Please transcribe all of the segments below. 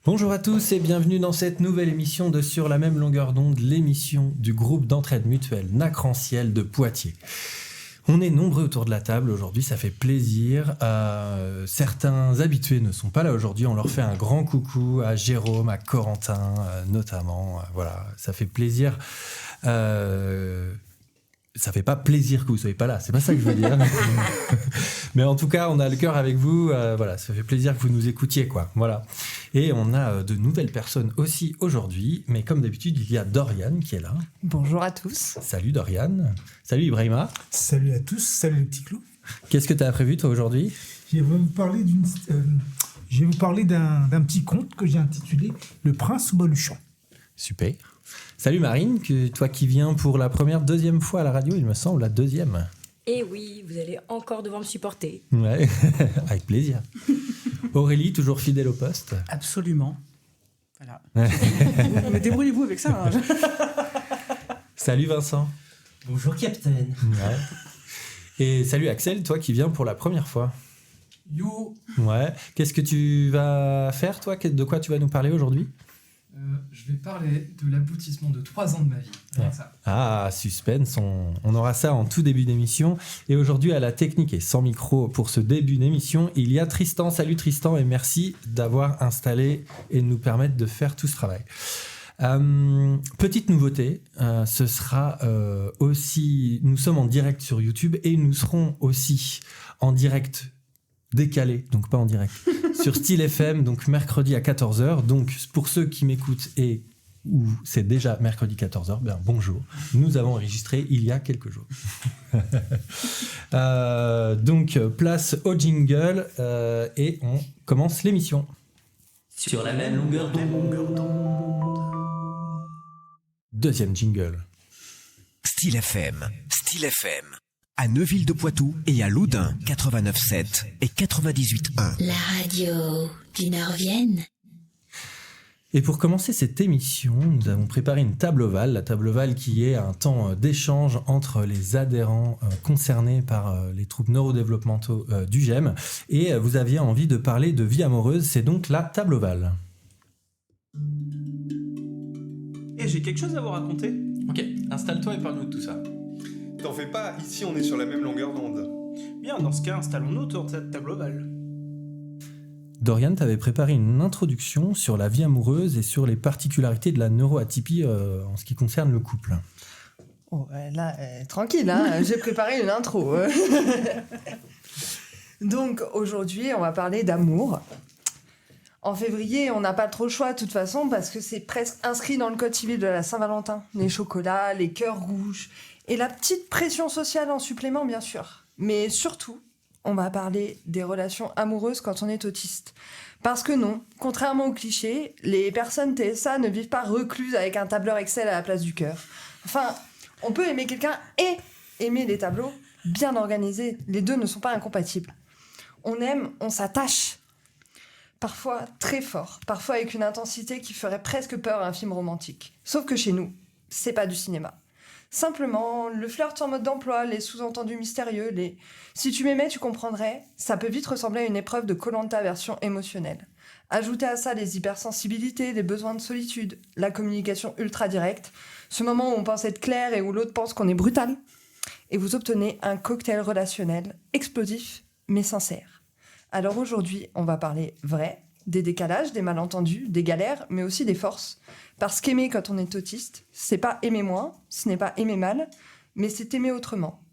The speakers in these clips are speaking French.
Bonjour à tous et bienvenue dans cette nouvelle émission de Sur la même longueur d'onde, l'émission du groupe d'entraide mutuelle Nacranciel de Poitiers. On est nombreux autour de la table aujourd'hui, ça fait plaisir. Certains habitués ne sont pas là aujourd'hui, on leur fait un grand coucou à Jérôme, à Corentin notamment. Voilà, ça fait plaisir. Ça fait pas plaisir que vous soyez pas là, c'est pas ça que je veux dire. Mais en tout cas, on a le cœur avec vous. Voilà, ça fait plaisir que vous nous écoutiez, quoi. Voilà. Et on a de nouvelles personnes aussi aujourd'hui. Mais comme d'habitude, il y a Dorian qui est là. Bonjour à tous. Salut Dorian. Salut Ibrahima. Salut à tous. Salut les petits clous. Qu'est-ce que tu as prévu toi aujourd'hui ? Je vais vous parler d'un petit conte que j'ai intitulé Le Prince Baluchon. Super. Salut Marine, toi qui viens pour la deuxième fois à la radio, il me semble, la deuxième. Et oui, vous allez encore devoir me supporter. Ouais, avec plaisir. Aurélie, toujours fidèle au poste. Absolument. Voilà. Mais débrouillez-vous avec ça. Hein. Salut Vincent. Bonjour Capitaine. Ouais. Et salut Axel, toi qui viens pour la première fois. Yo. Ouais. Qu'est-ce que tu vas faire, toi ? De quoi tu vas nous parler aujourd'hui ? Je vais parler de l'aboutissement de 3 ans de ma vie. Ouais. Ça. Ah, suspense, on aura ça en tout début d'émission. Et aujourd'hui, à la technique et sans micro pour ce début d'émission, il y a Tristan. Salut Tristan et merci d'avoir installé et de nous permettre de faire tout ce travail. Petite nouveauté, ce sera aussi... Nous sommes en direct sur YouTube et nous serons aussi en direct décalé, donc pas en direct, sur Style FM, donc mercredi à 14h. Donc pour ceux qui m'écoutent et où c'est déjà mercredi 14h, bien bonjour. Nous avons enregistré il y a quelques jours. Donc place au jingle et on commence l'émission. Sur la même longueur d'onde. Deuxième jingle. Style FM. À Neuville-de-Poitou et à Loudun, 89.7 et 98.1. La radio du Nord-Vienne. Et pour commencer cette émission, nous avons préparé une table ovale. La table ovale qui est un temps d'échange entre les adhérents concernés par les troubles neurodéveloppementaux du GEM. Et vous aviez envie de parler de vie amoureuse, c'est donc la table ovale. Et j'ai quelque chose à vous raconter. Ok, installe-toi et parle-nous de tout ça. T'en fais pas, ici on est sur la même longueur d'onde. Bien, dans ce cas, installons-nous autour de cette table ovale. Dorian, t'avais préparé une introduction sur la vie amoureuse et sur les particularités de la neuroatypie en ce qui concerne le couple. Oh, là, tranquille, hein, j'ai préparé une intro. Donc aujourd'hui, on va parler d'amour. En février, on n'a pas trop le choix de toute façon parce que c'est presque inscrit dans le code civil de la Saint-Valentin. Les chocolats, les cœurs rouges et la petite pression sociale en supplément, bien sûr. Mais surtout, on va parler des relations amoureuses quand on est autiste. Parce que non, contrairement aux clichés, les personnes TSA ne vivent pas recluses avec un tableur Excel à la place du cœur. Enfin, on peut aimer quelqu'un et aimer les tableaux bien organisés. Les deux ne sont pas incompatibles. On aime, on s'attache. Parfois très fort, parfois avec une intensité qui ferait presque peur à un film romantique. Sauf que chez nous, c'est pas du cinéma. Simplement, le flirt en mode d'emploi, les sous-entendus mystérieux, les « si tu m'aimais, tu comprendrais », ça peut vite ressembler à une épreuve de Koh-Lanta version émotionnelle. Ajoutez à ça les hypersensibilités, les besoins de solitude, la communication ultra directe, ce moment où on pense être clair et où l'autre pense qu'on est brutal, et vous obtenez un cocktail relationnel explosif mais sincère. Alors aujourd'hui, on va parler vrai, des décalages, des malentendus, des galères, mais aussi des forces. Parce qu'aimer quand on est autiste, c'est pas aimer moins, ce n'est pas aimer mal, mais c'est aimer autrement.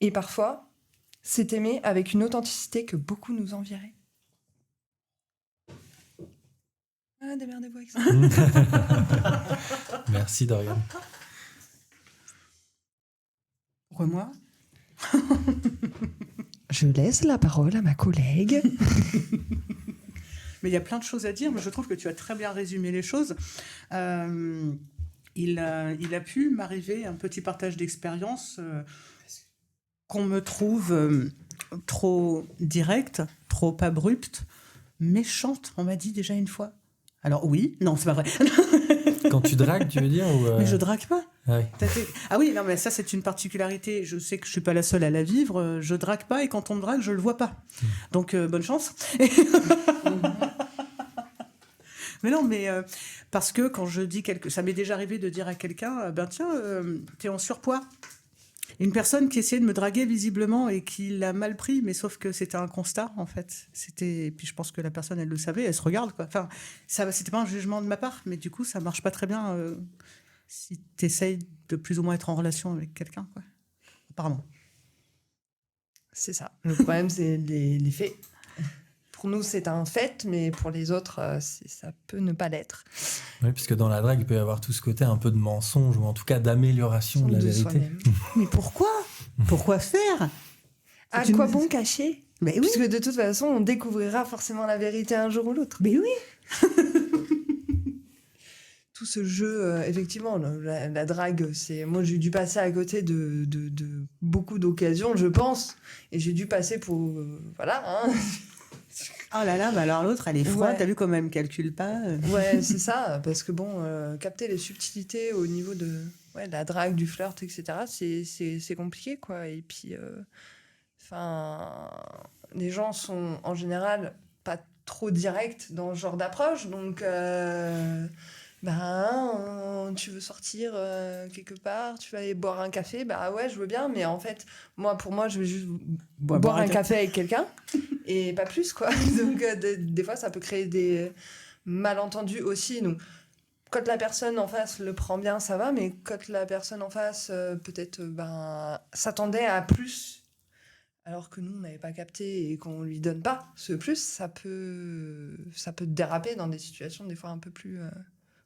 Et parfois, c'est aimer avec une authenticité que beaucoup nous envieraient. Ah, démerdez-vous avec ça. Merci Dorian. Pourquoi moi ? Je laisse la parole à ma collègue. Mais il y a plein de choses à dire, mais je trouve que tu as très bien résumé les choses. Il a pu m'arriver un petit partage d'expérience qu'on me trouve trop directe, trop abrupte, méchante, on m'a dit déjà une fois. Alors oui, non, c'est pas vrai. Quand tu dragues, tu veux dire ou Mais je drague pas. Ah oui. Ah oui, non, mais ça, c'est une particularité. Je sais que je suis pas la seule à la vivre. Je drague pas et quand on me drague, je le vois pas. Donc, bonne chance. Mais non, mais parce que quand je dis ça m'est déjà arrivé de dire à quelqu'un, ben tiens, t'es en surpoids. Une personne qui essayait de me draguer visiblement et qui l'a mal pris, mais sauf que c'était un constat en fait. Et puis je pense que la personne elle le savait, elle se regarde quoi. Enfin, ça, c'était pas un jugement de ma part, mais du coup ça marche pas très bien si t'essayes de plus ou moins être en relation avec quelqu'un quoi. Apparemment. C'est ça. Le problème, c'est les faits. Pour nous, c'est un fait, mais pour les autres, ça peut ne pas l'être. Oui, puisque dans la drague, il peut y avoir tout ce côté un peu de mensonge, ou en tout cas d'amélioration de la vérité. Soi-même. Mais pourquoi faire? À quoi bon cacher? Mais oui. Puisque de toute façon, on découvrira forcément la vérité un jour ou l'autre. Mais oui. Tout ce jeu, effectivement, la drague, moi j'ai dû passer à côté de beaucoup d'occasions, je pense, et j'ai dû passer pour, voilà. Hein. Oh là là, bah alors l'autre elle est froide, Ouais. t'as vu comme elle me calcule pas. Ouais, c'est ça, parce que bon, capter les subtilités au niveau de la drague, du flirt, etc., c'est compliqué, quoi. Et puis, les gens sont en général pas trop directs dans ce genre d'approche, donc tu veux sortir quelque part, tu vas aller boire un café, bah ouais, je veux bien, mais en fait, pour moi, je vais juste boire un café avec quelqu'un et pas plus, quoi. Donc, des fois, ça peut créer des malentendus aussi. Donc, quand la personne en face le prend bien, ça va, mais quand la personne en face, peut-être, s'attendait à plus, alors que nous, on n'avait pas capté et qu'on lui donne pas ce plus, ça peut déraper dans des situations des fois un peu plus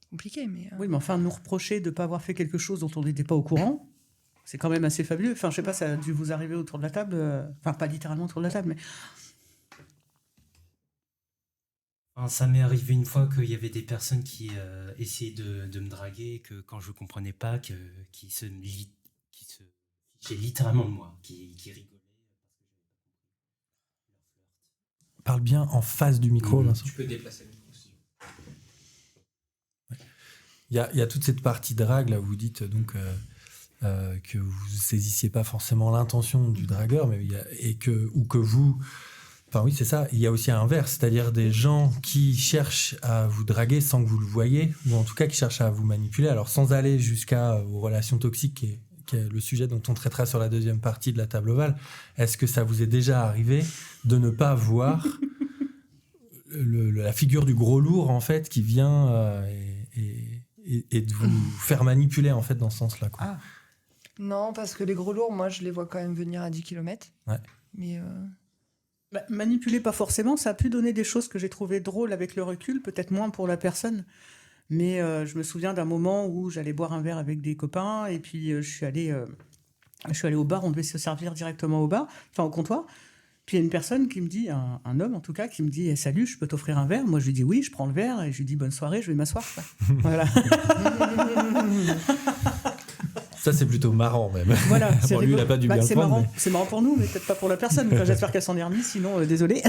compliquées. Mais, Oui, mais enfin, nous reprocher de ne pas avoir fait quelque chose dont on n'était pas au courant, c'est quand même assez fabuleux. Enfin, je sais pas, ça a dû vous arriver autour de la table, enfin, pas littéralement autour de la table, mais... Enfin, ça m'est arrivé une fois qu'il y avait des personnes qui essayaient de me draguer, que quand je comprenais pas, qui se fichaient littéralement de moi, qui rigolaient. Parle bien en face du micro, Vincent. Tu peux déplacer le micro aussi. Il y a toute cette partie drague, là où vous dites donc que vous saisissiez pas forcément l'intention du dragueur, mais enfin oui, c'est ça. Il y a aussi l'inverse, c'est-à-dire des gens qui cherchent à vous draguer sans que vous le voyez, ou en tout cas qui cherchent à vous manipuler, alors sans aller aux relations toxiques, qui est le sujet dont on traitera sur la deuxième partie de la table ovale. Est-ce que ça vous est déjà arrivé de ne pas voir la figure du gros lourd, en fait, qui vient et de vous faire manipuler, en fait, dans ce sens-là, quoi. Ah. Non, parce que les gros lourds, moi, je les vois quand même venir à 10 km. Ouais. Mais... manipuler, pas forcément. Ça a pu donner des choses que j'ai trouvées drôles avec le recul, peut-être moins pour la personne. Mais je me souviens d'un moment où j'allais boire un verre avec des copains et puis je suis allée au bar, on devait se servir directement au bar, enfin au comptoir. Puis il y a une personne qui me dit, un homme en tout cas, qui me dit salut, je peux t'offrir un verre? Moi je lui dis oui, je prends le verre et je lui dis bonne soirée, je vais m'asseoir. Voilà. Ça, c'est plutôt marrant, même. Voilà, bon, lui, il n'a pas dû bien le c'est prendre. marrant. C'est marrant pour nous, mais peut-être pas pour la personne. Enfin, j'espère qu'elle s'en est remise, sinon, désolé.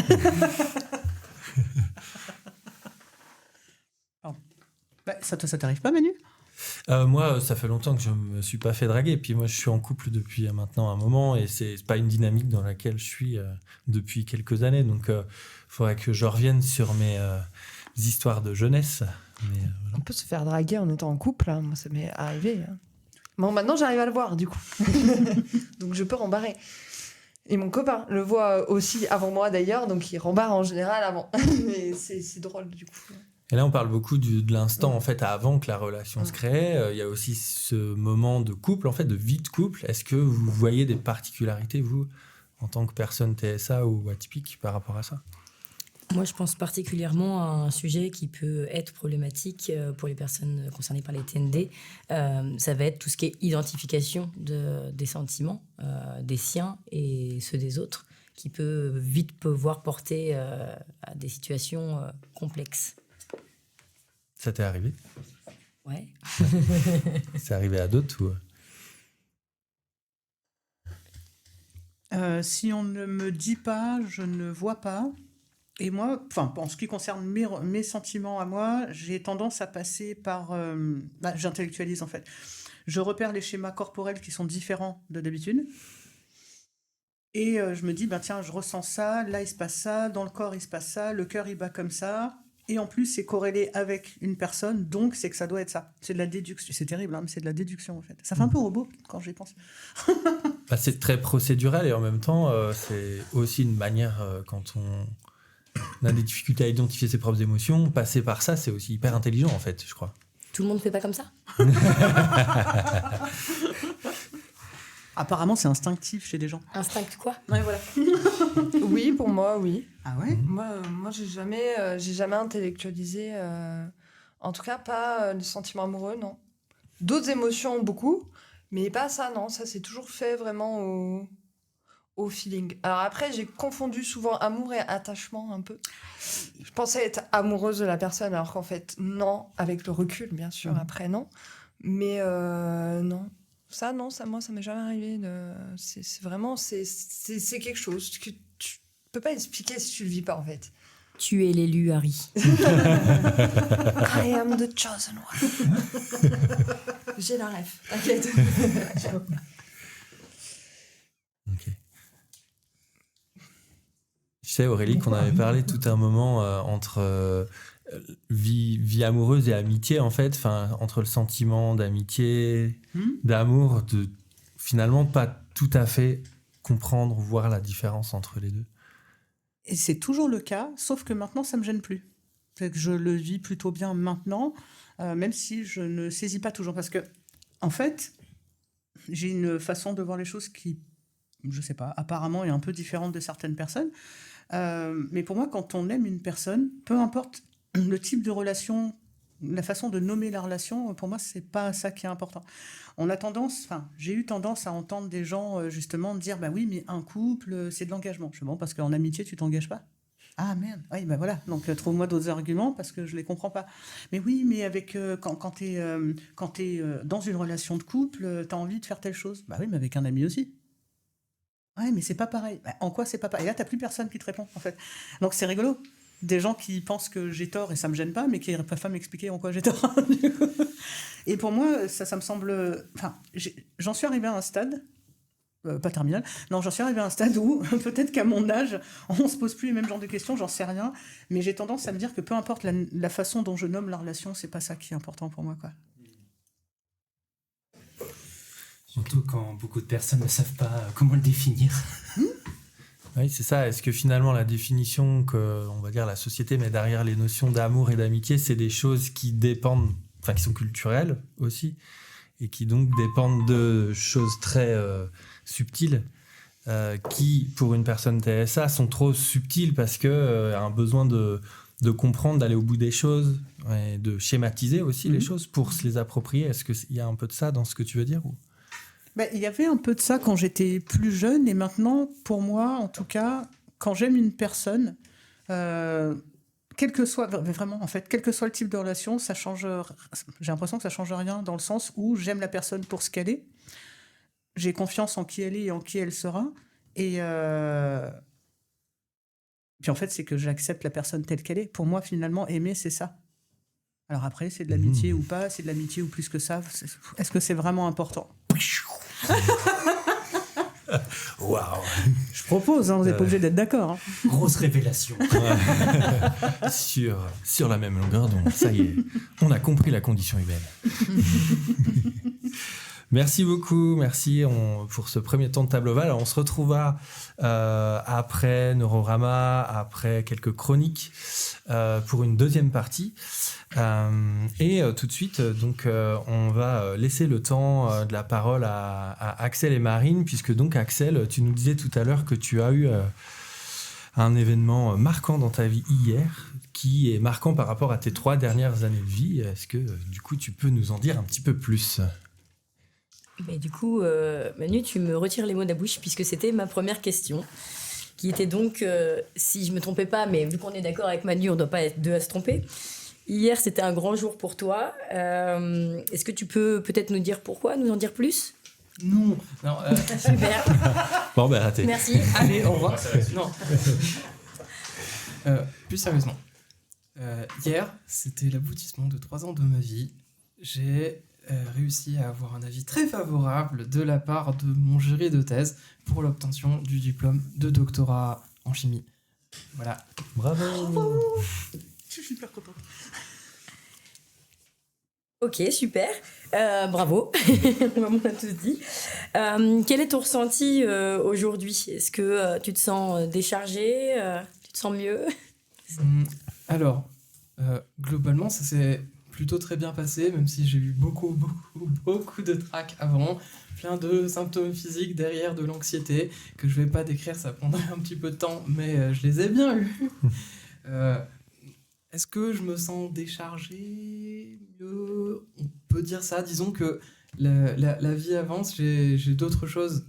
Ça t'arrive pas, Manu? Moi, ça fait longtemps que je me suis pas fait draguer. Puis moi, je suis en couple depuis maintenant un moment et c'est pas une dynamique dans laquelle je suis depuis quelques années. Donc, il faudrait que je revienne sur mes histoires de jeunesse. Mais, voilà. On peut se faire draguer en étant en couple. Hein. Moi, ça m'est arrivé. Hein. Bon, maintenant, j'arrive à le voir, du coup. Donc, je peux rembarrer. Et mon copain le voit aussi avant moi, d'ailleurs. Donc, il rembarre en général avant. Mais c'est drôle, du coup. Et là, on parle beaucoup de l'instant, en fait, avant que la relation se crée. Il y a aussi ce moment de couple, en fait, de vie de couple. Est-ce que vous voyez des particularités, vous, en tant que personne TSA ou atypique, par rapport à ça? Moi, je pense particulièrement à un sujet qui peut être problématique pour les personnes concernées par les TND. Ça va être tout ce qui est identification des sentiments, des siens et ceux des autres, qui peut vite pouvoir porter à des situations complexes. Ça t'est arrivé? Ouais. C'est arrivé à d'autres ou... Si on ne me dit pas, je ne vois pas. Et moi, en ce qui concerne mes sentiments à moi, j'ai tendance à passer par... j'intellectualise en fait. Je repère les schémas corporels qui sont différents de d'habitude. Et je me dis, tiens, je ressens ça, là il se passe ça, dans le corps il se passe ça, le cœur il bat comme ça. et en plus c'est corrélé avec une personne, donc c'est que ça doit être ça. C'est de la déduction. C'est terrible, hein, mais c'est de la déduction en fait. Ça fait un peu robot quand j'y pense. Bah, c'est très procédural et en même temps, c'est aussi une manière, quand on a des difficultés à identifier ses propres émotions, passer par ça, c'est aussi hyper intelligent en fait, je crois. Tout le monde ne fait pas comme ça? Apparemment, c'est instinctif chez des gens. Instinct quoi? Ouais, voilà. Oui, pour moi, oui. Ah ouais? Moi, j'ai jamais intellectualisé, en tout cas pas les sentiments amoureux, non. D'autres émotions, beaucoup, mais pas ça, non. Ça, c'est toujours fait vraiment au feeling. Alors après, j'ai confondu souvent amour et attachement un peu. Je pensais être amoureuse de la personne, alors qu'en fait, non, avec le recul, bien sûr, après, non. Mais non. Ça, non, ça, moi, ça m'est jamais arrivé. C'est vraiment, c'est quelque chose que tu peux pas expliquer si tu le vis pas, en fait. Tu es l'élu, Harry. I am the chosen one. J'ai la ref, t'inquiète. Ok. Je sais, Aurélie, qu'on avait parlé tout un moment entre vie amoureuse et amitié, en fait, entre le sentiment d'amitié, d'amour, de finalement pas tout à fait comprendre, voir la différence entre les deux. Et c'est toujours le cas, sauf que maintenant, ça me gêne plus. C'est que je le vis plutôt bien maintenant, même si je ne saisis pas toujours. Parce que, en fait, j'ai une façon de voir les choses qui, je sais pas, apparemment est un peu différente de certaines personnes. Mais pour moi, quand on aime une personne, peu importe le type de relation, la façon de nommer la relation, pour moi, c'est pas ça qui est important. J'ai eu tendance à entendre des gens justement dire, bah oui, mais un couple, c'est de l'engagement. Je suis bon, parce qu'en amitié, tu t'engages pas. Ah merde, oui, bah voilà. Donc trouve-moi d'autres arguments parce que je les comprends pas. Mais oui, mais avec quand t'es dans une relation de couple, t'as envie de faire telle chose. Bah oui, mais avec un ami aussi. Ouais, mais c'est pas pareil. Bah, en quoi c'est pas pareil? Et là, t'as plus personne qui te répond, en fait. Donc c'est rigolo. Des gens qui pensent que j'ai tort et ça me gêne pas, mais qui ne peuvent pas m'expliquer en quoi j'ai tort. Et pour moi, ça me semble... Enfin, j'en suis arrivé à un stade, pas terminal, non, j'en suis arrivé à un stade où, peut-être qu'à mon âge, on se pose plus les mêmes genres de questions, j'en sais rien, mais j'ai tendance à me dire que peu importe la façon dont je nomme la relation, c'est pas ça qui est important pour moi, quoi. Surtout quand beaucoup de personnes ne savent pas comment le définir. Oui, c'est ça. Est-ce que finalement la définition que, on va dire, la société met derrière les notions d'amour et d'amitié, c'est des choses qui dépendent, enfin qui sont culturelles aussi, et qui donc dépendent de choses très subtiles, qui pour une personne TSA sont trop subtiles parce que a un besoin de comprendre, d'aller au bout des choses, et de schématiser aussi les choses pour se les approprier. Est-ce qu'il y a un peu de ça dans ce que tu veux dire ou... Il y avait un peu de ça quand j'étais plus jeune, et maintenant, pour moi, en tout cas, quand j'aime une personne, quel que soit, vraiment, en fait, quel que soit le type de relation, ça change, j'ai l'impression que ça change rien dans le sens où j'aime la personne pour ce qu'elle est, j'ai confiance en qui elle est et en qui elle sera, et puis en fait, c'est que j'accepte la personne telle qu'elle est. Pour moi, finalement, aimer, c'est ça. Alors après, c'est de l'amitié ou pas, c'est de l'amitié ou plus que ça, est-ce que c'est vraiment important? Waouh. Je propose, vous n'êtes pas obligé d'être d'accord. Grosse révélation. Sur la même longueur d'onde, ça y est, on a compris la condition humaine. Merci beaucoup, merci pour ce premier temps de table ovale. Alors, on se retrouvera après Neurorama, après quelques chroniques pour une deuxième partie. Et tout de suite, donc, on va laisser le temps de la parole à Axel et Marine, puisque donc Axel, tu nous disais tout à l'heure que tu as eu un événement marquant dans ta vie hier, qui est marquant par rapport à tes 3 dernières années de vie. Est-ce que du coup, tu peux nous en dire un petit peu plus ? Mais du coup, Manu, tu me retires les mots de la bouche puisque c'était ma première question, qui était donc, si je me trompais pas, mais vu qu'on est d'accord avec Manu, on ne doit pas être deux à se tromper. Hier, c'était un grand jour pour toi. Est-ce que tu peux peut-être nous dire pourquoi, nous en dire plus ? Non. Super. Bon, ben raté. Merci. Allez, au revoir. Non. Plus sérieusement. Hier, c'était l'aboutissement de 3 ans de ma vie. J'ai réussi à avoir un avis très favorable de la part de mon jury de thèse pour l'obtention du diplôme de doctorat en chimie. Voilà. Bravo. Je suis hyper contente. Ok, super. Bravo. On a tout dit. Quel est ton ressenti aujourd'hui? Est-ce que tu te sens déchargé? Tu te sens mieux? Alors, globalement, ça s'est plutôt très bien passé, même si j'ai eu beaucoup de trac avant, plein de symptômes physiques derrière, de l'anxiété, que je vais pas décrire, ça prendrait un petit peu de temps, mais je les ai bien eus. Est-ce que je me sens déchargé? Mieux, on peut dire ça. Disons que la vie avance, j'ai d'autres choses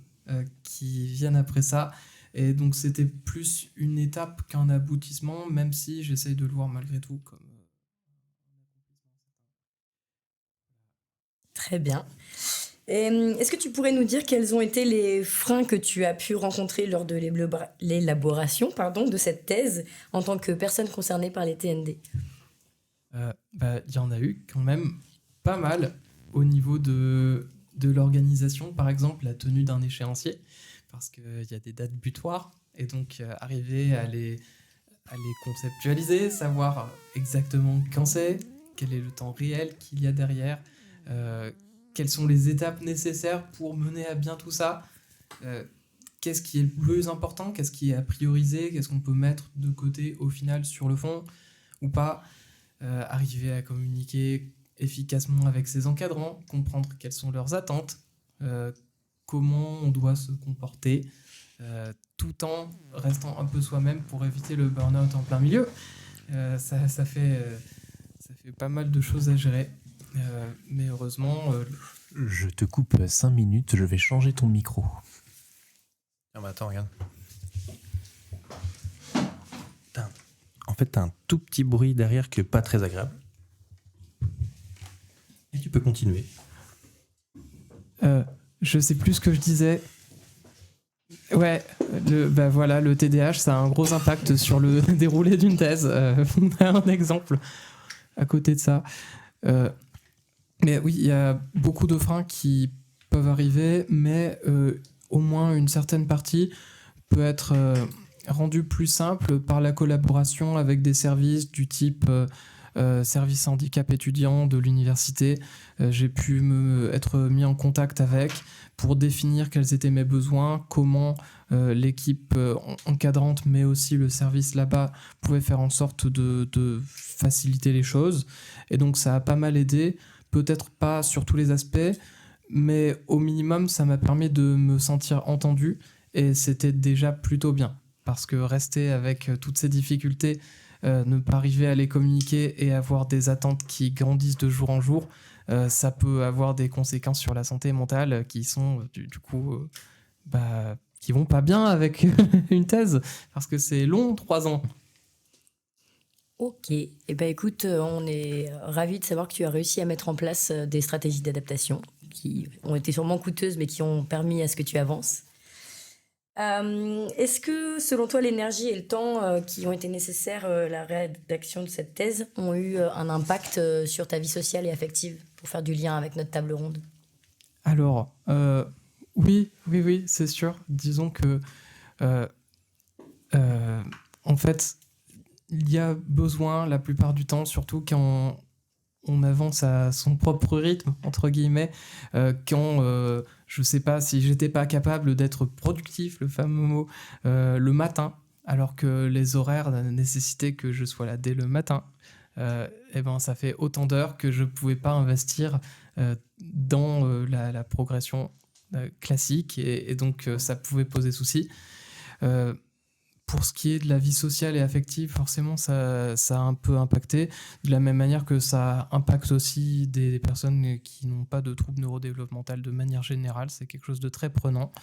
qui viennent après ça. Et donc c'était plus une étape qu'un aboutissement, même si j'essaye de le voir malgré tout comme... Très bien. Et, est-ce que tu pourrais nous dire quels ont été les freins que tu as pu rencontrer lors de l'élaboration de cette thèse en tant que personne concernée par les TND? Il y en a eu quand même pas mal au niveau de l'organisation, par exemple la tenue d'un échéancier, parce qu'il y a des dates butoirs, et donc arriver à les conceptualiser, savoir exactement quand c'est, quel est le temps réel qu'il y a derrière, quelles sont les étapes nécessaires pour mener à bien tout ça, qu'est-ce qui est le plus important, qu'est-ce qui est à prioriser, qu'est-ce qu'on peut mettre de côté au final sur le fond ou pas, arriver à communiquer efficacement avec ses encadrants, comprendre quelles sont leurs attentes, comment on doit se comporter, tout en restant un peu soi-même pour éviter le burn-out en plein milieu. Ça fait pas mal de choses à gérer. Mais heureusement... Je te coupe 5 minutes, je vais changer ton micro. Ah bah attends, regarde. En fait, t'as un tout petit bruit derrière qui est pas très agréable. Et tu peux continuer. Je sais plus ce que je disais. Ouais, le TDAH, ça a un gros impact sur le déroulé d'une thèse. On a un exemple à côté de ça. Mais oui, il y a beaucoup de freins qui peuvent arriver, mais au moins une certaine partie peut être rendue plus simple par la collaboration avec des services du type service handicap étudiant de l'université. J'ai pu être mis en contact avec pour définir quels étaient mes besoins, comment l'équipe encadrante, mais aussi le service là-bas, pouvait faire en sorte de faciliter les choses. Et donc ça a pas mal aidé. Peut-être pas sur tous les aspects, mais au minimum, ça m'a permis de me sentir entendu et c'était déjà plutôt bien. Parce que rester avec toutes ces difficultés, ne pas arriver à les communiquer et avoir des attentes qui grandissent de jour en jour, ça peut avoir des conséquences sur la santé mentale qui sont du coup qui vont pas bien avec une thèse parce que c'est long, 3 ans. Ok, écoute, on est ravis de savoir que tu as réussi à mettre en place des stratégies d'adaptation qui ont été sûrement coûteuses mais qui ont permis à ce que tu avances. Est-ce que, selon toi, l'énergie et le temps qui ont été nécessaires à la rédaction de cette thèse ont eu un impact sur ta vie sociale et affective pour faire du lien avec notre table ronde? Alors, oui, c'est sûr. Disons que, en fait, il y a besoin, la plupart du temps, surtout quand on avance à son propre rythme, entre guillemets, quand je sais pas si j'étais pas capable d'être productif, le fameux mot, le matin, alors que les horaires nécessitaient que je sois là dès le matin, ça fait autant d'heures que je pouvais pas investir dans la progression classique et donc ça pouvait poser souci. Pour ce qui est de la vie sociale et affective, forcément, ça a un peu impacté, de la même manière que ça impacte aussi des personnes qui n'ont pas de troubles neurodéveloppementaux de manière générale. C'est quelque chose de très prenant.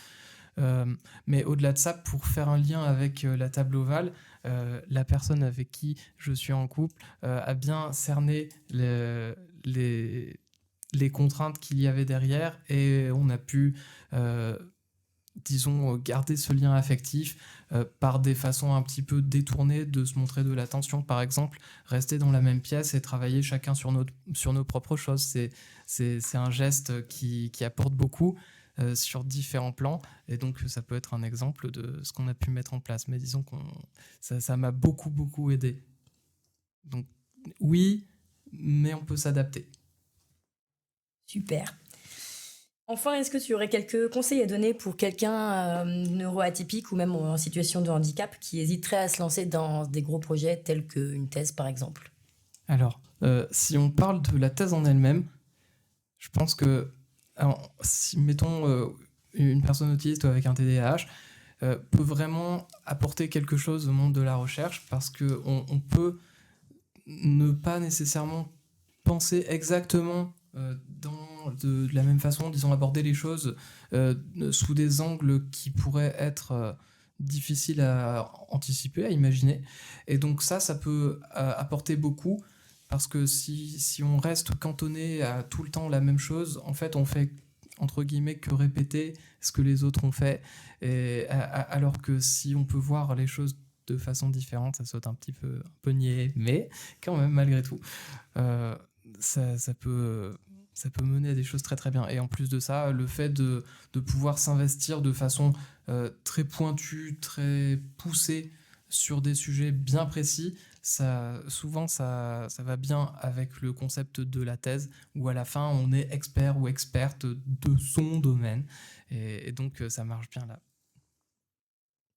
Mais au-delà de ça, pour faire un lien avec la table ovale, la personne avec qui je suis en couple a bien cerné les contraintes qu'il y avait derrière et on a pu... garder ce lien affectif par des façons un petit peu détournées de se montrer de l'attention. Par exemple, rester dans la même pièce et travailler chacun sur nos propres choses. C'est un geste qui apporte beaucoup sur différents plans. Et donc, ça peut être un exemple de ce qu'on a pu mettre en place. Mais disons que ça m'a beaucoup, beaucoup aidé. Donc oui, mais on peut s'adapter. Super. Enfin, est-ce que tu aurais quelques conseils à donner pour quelqu'un neuroatypique ou même en situation de handicap qui hésiterait à se lancer dans des gros projets tels qu'une thèse, par exemple? Alors, si on parle de la thèse en elle-même, je pense que, si mettons une personne autiste ou avec un TDAH, peut vraiment apporter quelque chose au monde de la recherche parce qu'on peut ne pas nécessairement penser exactement de la même façon, disons, aborder les choses sous des angles qui pourraient être difficiles à anticiper, à imaginer. Et donc ça peut apporter beaucoup parce que si on reste cantonné à tout le temps la même chose, en fait, on fait entre guillemets que répéter ce que les autres ont fait, alors que si on peut voir les choses de façon différente, ça saute un peu niais, mais quand même malgré tout, ça peut mener à des choses très très bien. Et en plus de ça, le fait de pouvoir s'investir de façon très pointue, très poussée sur des sujets bien précis, souvent ça va bien avec le concept de la thèse, où à la fin on est expert ou experte de son domaine, et donc ça marche bien là.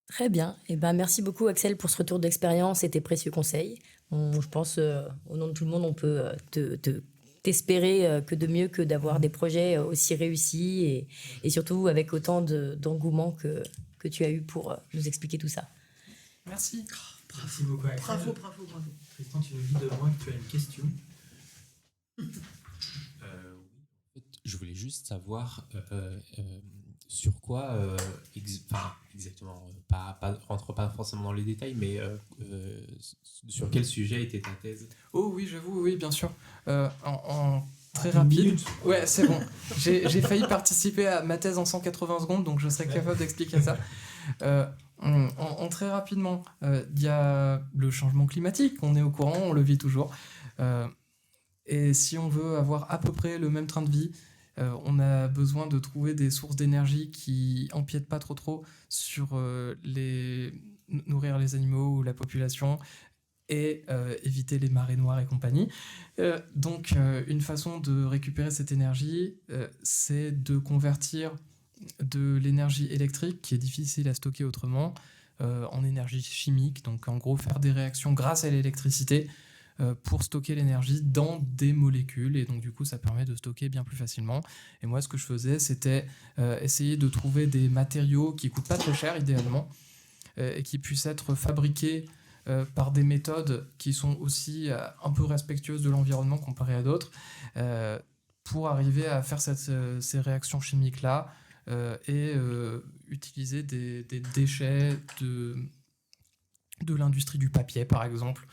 Très bien. Et ben, merci beaucoup, Axel, pour ce retour d'expérience et tes précieux conseils. Je pense, au nom de tout le monde, on peut t'espérer que de mieux que d'avoir des projets aussi réussis et surtout avec autant d'engouement que tu as eu pour nous expliquer tout ça. Merci. Merci beaucoup, Axel. Bravo. Tristan, tu nous dis de moi que tu as une question. Oui. En fait, je voulais juste savoir sur quoi, exactement, rentre pas forcément dans les détails, mais sur quel sujet était ta thèse? Oh oui, j'avoue, oui, bien sûr. En très rapide. Ouais, c'est bon. J'ai failli participer à ma thèse en 180 secondes, donc je serai capable d'expliquer ça. En très rapidement, il y a le changement climatique, on est au courant, on le vit toujours. Et si on veut avoir à peu près le même train de vie, on a besoin de trouver des sources d'énergie qui empiètent pas trop sur nourrir les animaux ou la population et éviter les marées noires et compagnie. Donc une façon de récupérer cette énergie, c'est de convertir de l'énergie électrique, qui est difficile à stocker autrement, en énergie chimique. Donc en gros, faire des réactions grâce à l'électricité pour stocker l'énergie dans des molécules, et donc du coup ça permet de stocker bien plus facilement. Et moi ce que je faisais, c'était essayer de trouver des matériaux qui coûtent pas très cher idéalement, et qui puissent être fabriqués par des méthodes qui sont aussi un peu respectueuses de l'environnement comparé à d'autres, pour arriver à faire ces réactions chimiques là, et utiliser des déchets de l'industrie du papier par exemple,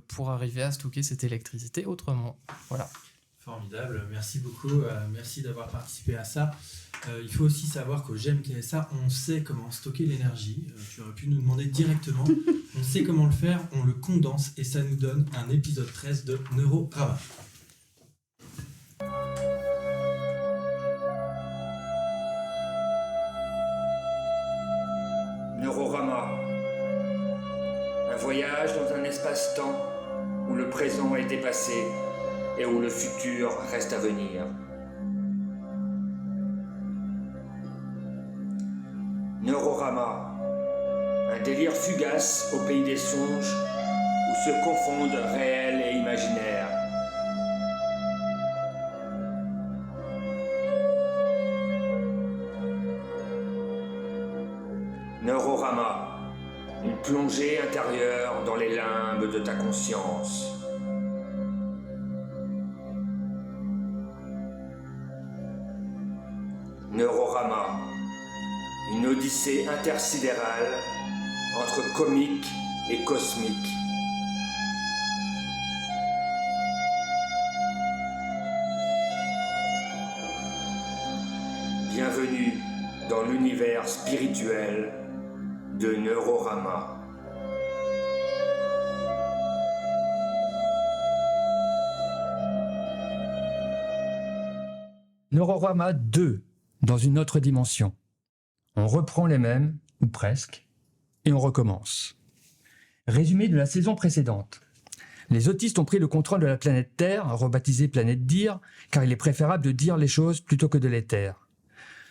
pour arriver à stocker cette électricité autrement. Voilà. Formidable, merci beaucoup, merci d'avoir participé à ça. Il faut aussi savoir qu'au GMKSA, on sait comment stocker l'énergie. Tu aurais pu nous demander directement. On sait comment le faire, on le condense et ça nous donne un épisode 13 de Neurorama. Neurorama. Un voyage dans un espace-temps où le présent est dépassé et où le futur reste à venir. Neurorama. Un délire fugace au pays des songes où se confondent réel et imaginaire. Neurorama. Une plongée intérieure dans les limbes de ta conscience. Neurorama. Une odyssée intersidérale entre comique et cosmique. Bienvenue dans l'univers spirituel de Neurorama. Neurorama 2, dans une autre dimension. On reprend les mêmes, ou presque, et on recommence. Résumé de la saison précédente. Les autistes ont pris le contrôle de la planète Terre, rebaptisée planète Dire, car il est préférable de dire les choses plutôt que de les taire.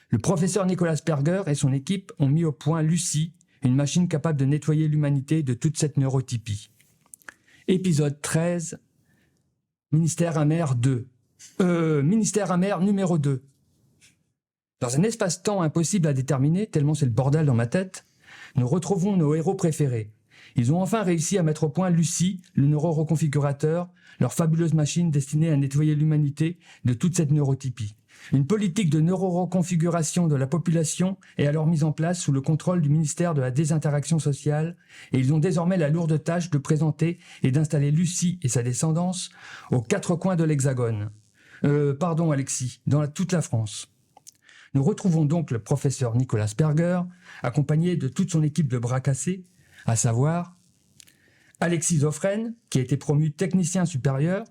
Le professeur Nicolas Sperger et son équipe ont mis au point Lucie, une machine capable de nettoyer l'humanité de toute cette neurotypie. Épisode 13, Ministère amer 2. Ministère amer numéro 2. Dans un espace-temps impossible à déterminer, tellement c'est le bordel dans ma tête, nous retrouvons nos héros préférés. Ils ont enfin réussi à mettre au point Lucie, le neuroreconfigurateur, leur fabuleuse machine destinée à nettoyer l'humanité de toute cette neurotypie. Une politique de neuroreconfiguration de la population est alors mise en place sous le contrôle du ministère de la Désinteraction sociale et ils ont désormais la lourde tâche de présenter et d'installer Lucie et sa descendance aux 4 coins de l'Hexagone. Pardon Alexis, dans toute la France. Nous retrouvons donc le professeur Nicolas Sperger, accompagné de toute son équipe de bras cassés, à savoir Alexis Zoffren, qui a été promu technicien supérieur.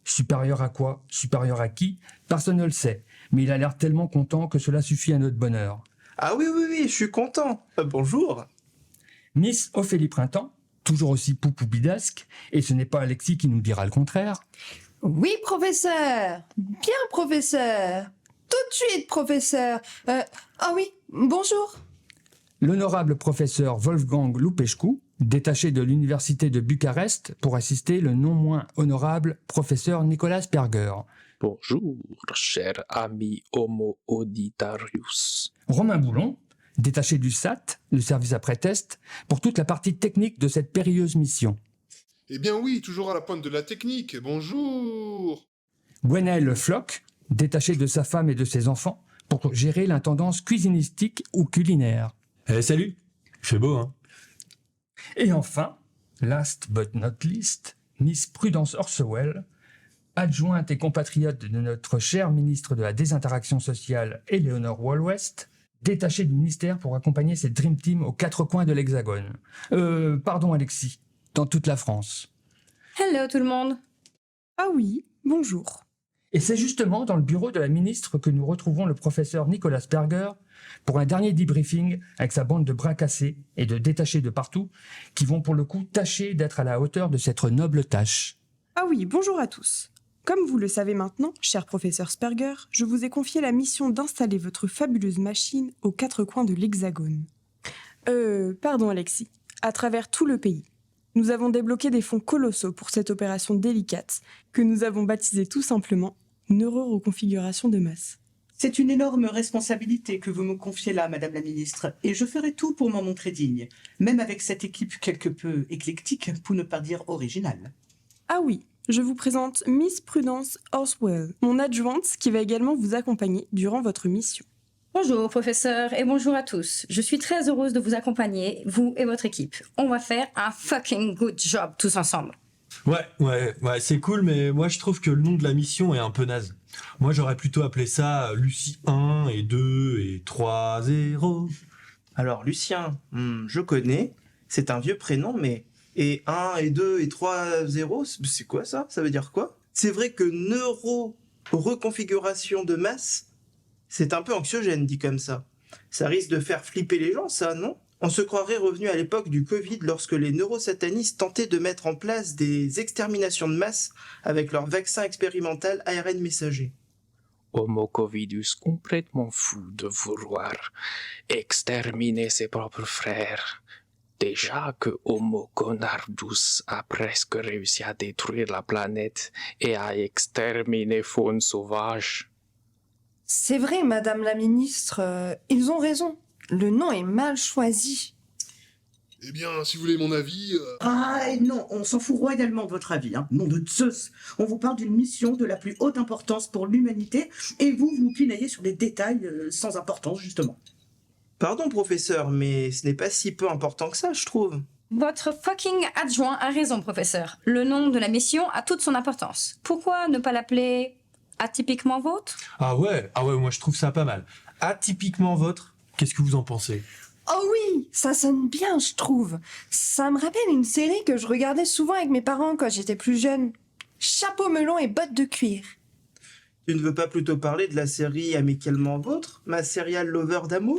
Supérieur à quoi? Supérieur à qui? Personne ne le sait, mais il a l'air tellement content que cela suffit à notre bonheur. Ah oui, je suis content. Bonjour. Miss Ophélie Printemps, toujours aussi poupoubidasque, et ce n'est pas Alexis qui nous dira le contraire. Oui, professeur. Bien, professeur. Tout de suite, professeur. Ah oui, bonjour. L'honorable professeur Wolfgang Lupescu, détaché de l'université de Bucarest pour assister le non moins honorable professeur Nicolas Sperger. Bonjour, cher ami Homo Auditarius. Romain Boulon, détaché du SAT, le service après-test, pour toute la partie technique de cette périlleuse mission. Eh bien oui, toujours à la pointe de la technique. Bonjour. Gwenaël Floch, détaché de sa femme et de ses enfants, pour gérer l'intendance cuisinistique ou culinaire. Salut. Il fait beau, hein. Et enfin, last but not least, Miss Prudence Horsewell, adjointe et compatriote de notre cher ministre de la Désinteraction sociale, Eleanor Wall-West, détachée du ministère pour accompagner cette Dream Team aux 4 coins de l'Hexagone. Pardon Alexis, dans toute la France. Hello tout le monde. Ah oui, bonjour. Et c'est justement dans le bureau de la ministre que nous retrouvons le professeur Nicolas Sperger pour un dernier debriefing avec sa bande de bras cassés et de détachés de partout qui vont pour le coup tâcher d'être à la hauteur de cette noble tâche. Ah oui, bonjour à tous. Comme vous le savez maintenant, cher professeur Sperger, je vous ai confié la mission d'installer votre fabuleuse machine aux 4 coins de l'Hexagone. Pardon Alexis, à travers tout le pays. Nous avons débloqué des fonds colossaux pour cette opération délicate que nous avons baptisée tout simplement neuroreconfiguration de masse. C'est une énorme responsabilité que vous me confiez là, Madame la Ministre, et je ferai tout pour m'en montrer digne, même avec cette équipe quelque peu éclectique, pour ne pas dire originale. Ah oui, je vous présente Miss Prudence Horsewell, mon adjointe qui va également vous accompagner durant votre mission. Bonjour professeur et bonjour à tous. Je suis très heureuse de vous accompagner, vous et votre équipe. On va faire un fucking good job tous ensemble. Ouais, c'est cool, mais moi je trouve que le nom de la mission est un peu naze. Moi j'aurais plutôt appelé ça Lucie 1 et 2 et 3 0. Alors Lucien, je connais, c'est un vieux prénom, mais... Et 1 et 2 et 3 0, c'est quoi ça? Ça veut dire quoi? C'est vrai que neuro-reconfiguration de masse, c'est un peu anxiogène dit comme ça. Ça risque de faire flipper les gens, ça, non? On se croirait revenu à l'époque du Covid lorsque les neurosatanistes tentaient de mettre en place des exterminations de masse avec leur vaccin expérimental ARN messager. Homo Covidus complètement fou de vouloir exterminer ses propres frères. Déjà que Homo Conardus a presque réussi à détruire la planète et à exterminer faune sauvage. C'est vrai, Madame la Ministre, ils ont raison. Le nom est mal choisi. Eh bien, si vous voulez mon avis... Ah non, on s'en fout royalement de votre avis, hein. Nom de Zeus. On vous parle d'une mission de la plus haute importance pour l'humanité, et vous pinaillez sur des détails sans importance, justement. Pardon, professeur, mais ce n'est pas si peu important que ça, je trouve. Votre fucking adjoint a raison, professeur. Le nom de la mission a toute son importance. Pourquoi ne pas l'appeler atypiquement vôtre? Ah ouais, moi je trouve ça pas mal. Atypiquement vôtre, qu'est-ce que vous en pensez? Oh oui, ça sonne bien, je trouve. Ça me rappelle une série que je regardais souvent avec mes parents quand j'étais plus jeune. Chapeau melon et bottes de cuir. Tu ne veux pas plutôt parler de la série Amicalement Vôtre, ma serial lover d'amour?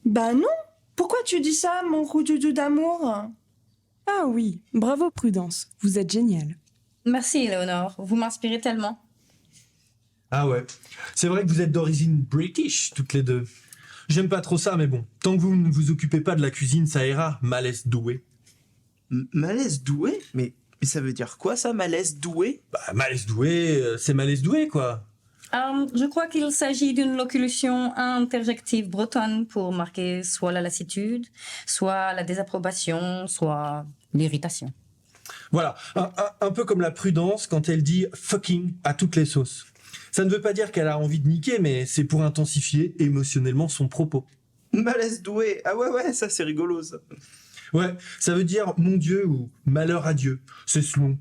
Bah non. Pourquoi tu dis ça, mon roudoudou d'amour? Ah oui, bravo Prudence, vous êtes génial. Merci, Léonore. Vous m'inspirez tellement. Ah ouais, c'est vrai que vous êtes d'origine british, toutes les deux. J'aime pas trop ça, mais bon, tant que vous ne vous occupez pas de la cuisine, ça ira, malaise doué. Malaise doué? Mais ça veut dire quoi ça, malaise doué? Bah, malaise doué, c'est malaise doué, quoi. Je crois qu'il s'agit d'une locution interjective bretonne pour marquer soit la lassitude, soit la désapprobation, soit l'irritation. Voilà, un peu comme la Prudence quand elle dit « fucking » à toutes les sauces. Ça ne veut pas dire qu'elle a envie de niquer, mais c'est pour intensifier émotionnellement son propos. Malaise doué, ah ouais, ça c'est rigolo ça. Ouais, ça veut dire « mon Dieu » ou « malheur à Dieu ». C'est selon.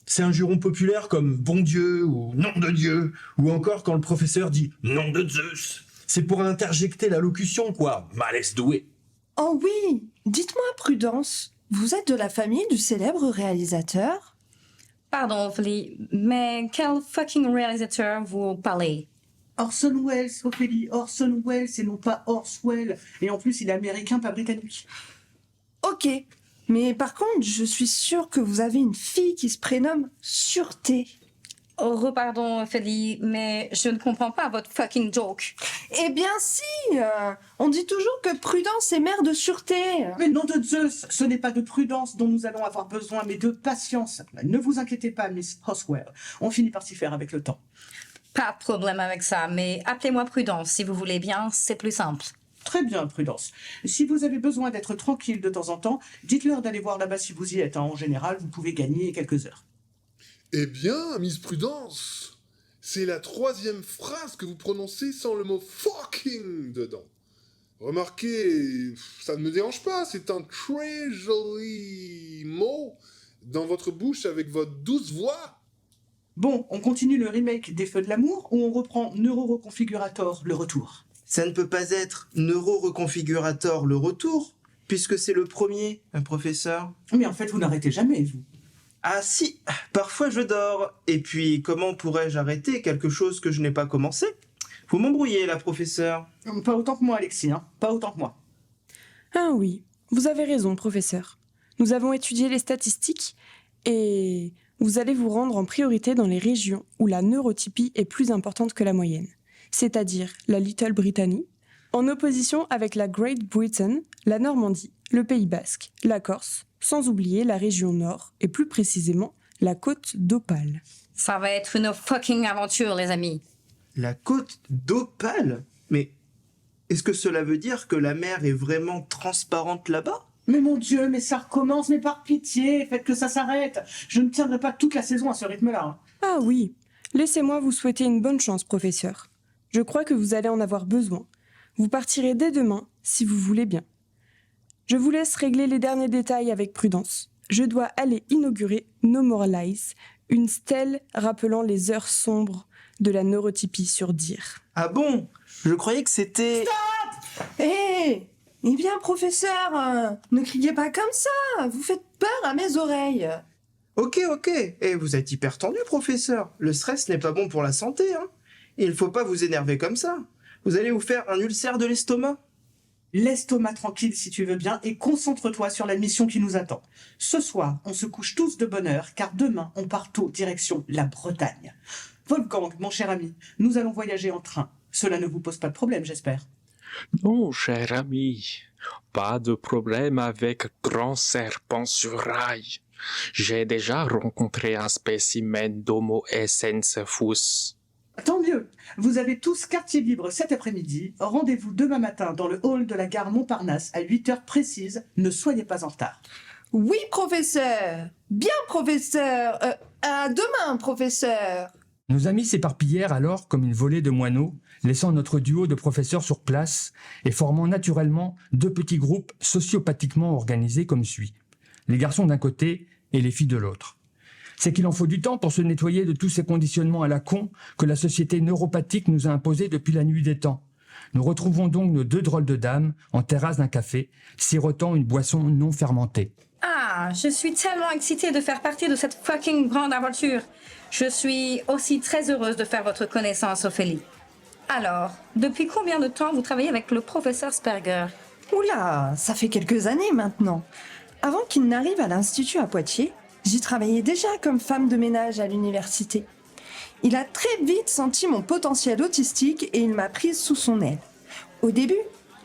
C'est un juron populaire comme « bon Dieu » ou « nom de Dieu » ou encore quand le professeur dit « nom de Zeus ». C'est pour interjecter la locution, quoi. Malaise doué. Oh oui, dites-moi, Prudence, vous êtes de la famille du célèbre réalisateur? Pardon, Ophélie, mais quel fucking réalisateur vous parlez? Orson Welles, Ophélie, Orson Welles et non pas Orswell. Et en plus, il est américain, pas britannique. Ok, mais par contre, je suis sûre que vous avez une fille qui se prénomme Sûreté. Oh, repardon, Ophélie, mais je ne comprends pas votre fucking joke. Eh bien si, on dit toujours que Prudence est mère de Sûreté. Mais nom de Zeus, ce n'est pas de prudence dont nous allons avoir besoin, mais de patience. Ne vous inquiétez pas, Miss Oswell. On finit par s'y faire avec le temps. Pas de problème avec ça, mais appelez-moi Prudence si vous voulez bien, c'est plus simple. Très bien, Prudence. Si vous avez besoin d'être tranquille de temps en temps, dites-leur d'aller voir là-bas si vous y êtes. En général, vous pouvez gagner quelques heures. Eh bien, Miss Prudence, c'est la 3e phrase que vous prononcez sans le mot fucking dedans. Remarquez, ça ne me dérange pas, c'est un très joli mot dans votre bouche avec votre douce voix. Bon, on continue le remake des Feux de l'amour ou on reprend Neuro-Reconfigurator, le retour? Ça ne peut pas être Neuro-Reconfigurator, le retour, puisque c'est le premier, professeur. Mais en fait, vous n'arrêtez jamais, vous. Ah si, parfois je dors. Et puis, comment pourrais-je arrêter quelque chose que je n'ai pas commencé? Vous m'embrouillez, là, professeur. Pas autant que moi, Alexis, hein. Pas autant que moi. Ah oui, vous avez raison, professeur. Nous avons étudié les statistiques et vous allez vous rendre en priorité dans les régions où la neurotypie est plus importante que la moyenne, c'est-à-dire la Little Britannie, en opposition avec la Great Britain, la Normandie, le Pays Basque, la Corse, sans oublier la région nord, et plus précisément la côte d'Opale. Ça va être une fucking aventure, les amis. La côte d'Opale? Mais est-ce que cela veut dire que la mer est vraiment transparente là-bas? Mais mon Dieu, mais ça recommence, mais par pitié, faites que ça s'arrête. Je ne tiendrai pas toute la saison à ce rythme-là. Hein. Ah oui, laissez-moi vous souhaiter une bonne chance, professeur. Je crois que vous allez en avoir besoin. Vous partirez dès demain, si vous voulez bien. Je vous laisse régler les derniers détails avec prudence. Je dois aller inaugurer No More Lies, une stèle rappelant les heures sombres de la neurotypie sur Deer. Ah bon? Je croyais que c'était... Stop! Eh bien, professeur, ne criez pas comme ça. Vous faites peur à mes oreilles. Ok. Et vous êtes hyper tendu, professeur. Le stress n'est pas bon pour la santé, hein. Il ne faut pas vous énerver comme ça. Vous allez vous faire un ulcère de l'estomac. L'estomac tranquille si tu veux bien et concentre-toi sur la mission qui nous attend. Ce soir, on se couche tous de bonne heure car demain, on part tôt direction la Bretagne. Wolfgang, mon cher ami, nous allons voyager en train. Cela ne vous pose pas de problème, j'espère. Non, cher ami, pas de problème avec grand serpent sur rail. J'ai déjà rencontré un spécimen d'Homo essencephus. Tant mieux. Vous avez tous quartier libre cet après-midi. Rendez-vous demain matin dans le hall de la gare Montparnasse à 8h précises. Ne soyez pas en retard. Oui, professeur. Bien, professeur. À demain, professeur. Nos amis s'éparpillèrent alors comme une volée de moineaux, laissant notre duo de professeurs sur place et formant naturellement 2 petits groupes sociopathiquement organisés comme suit. Les garçons d'un côté et les filles de l'autre. C'est qu'il en faut du temps pour se nettoyer de tous ces conditionnements à la con que la société neuropathique nous a imposés depuis la nuit des temps. Nous retrouvons donc nos 2 drôles de dames en terrasse d'un café, sirotant une boisson non fermentée. Ah, je suis tellement excitée de faire partie de cette fucking grande aventure. Je suis aussi très heureuse de faire votre connaissance, Ophélie. Alors, depuis combien de temps vous travaillez avec le professeur Sperger? Oula, ça fait quelques années maintenant. Avant qu'il n'arrive à l'Institut à Poitiers, J'y travaillais déjà comme femme de ménage à l'université. Il a très vite senti mon potentiel autistique et il m'a prise sous son aile. Au début,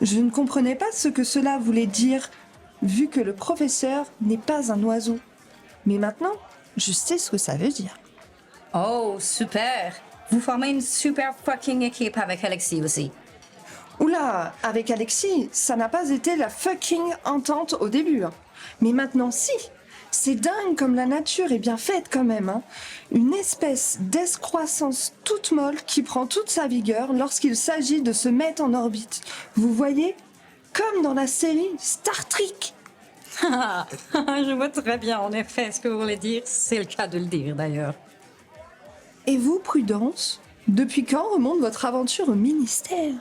je ne comprenais pas ce que cela voulait dire, vu que le professeur n'est pas un oiseau. Mais maintenant, je sais ce que ça veut dire. Oh, super! Vous formez une super fucking équipe avec Alexis aussi. Oula, avec Alexis, ça n'a pas été la fucking entente au début. Hein. Mais maintenant, si. C'est dingue comme la nature est bien faite quand même. Hein. Une espèce d'escroissance toute molle qui prend toute sa vigueur lorsqu'il s'agit de se mettre en orbite. Vous voyez? Comme dans la série Star Trek. Je vois très bien en effet ce que vous voulez dire. C'est le cas de le dire d'ailleurs. Et vous, Prudence? Depuis quand remonte votre aventure au ministère?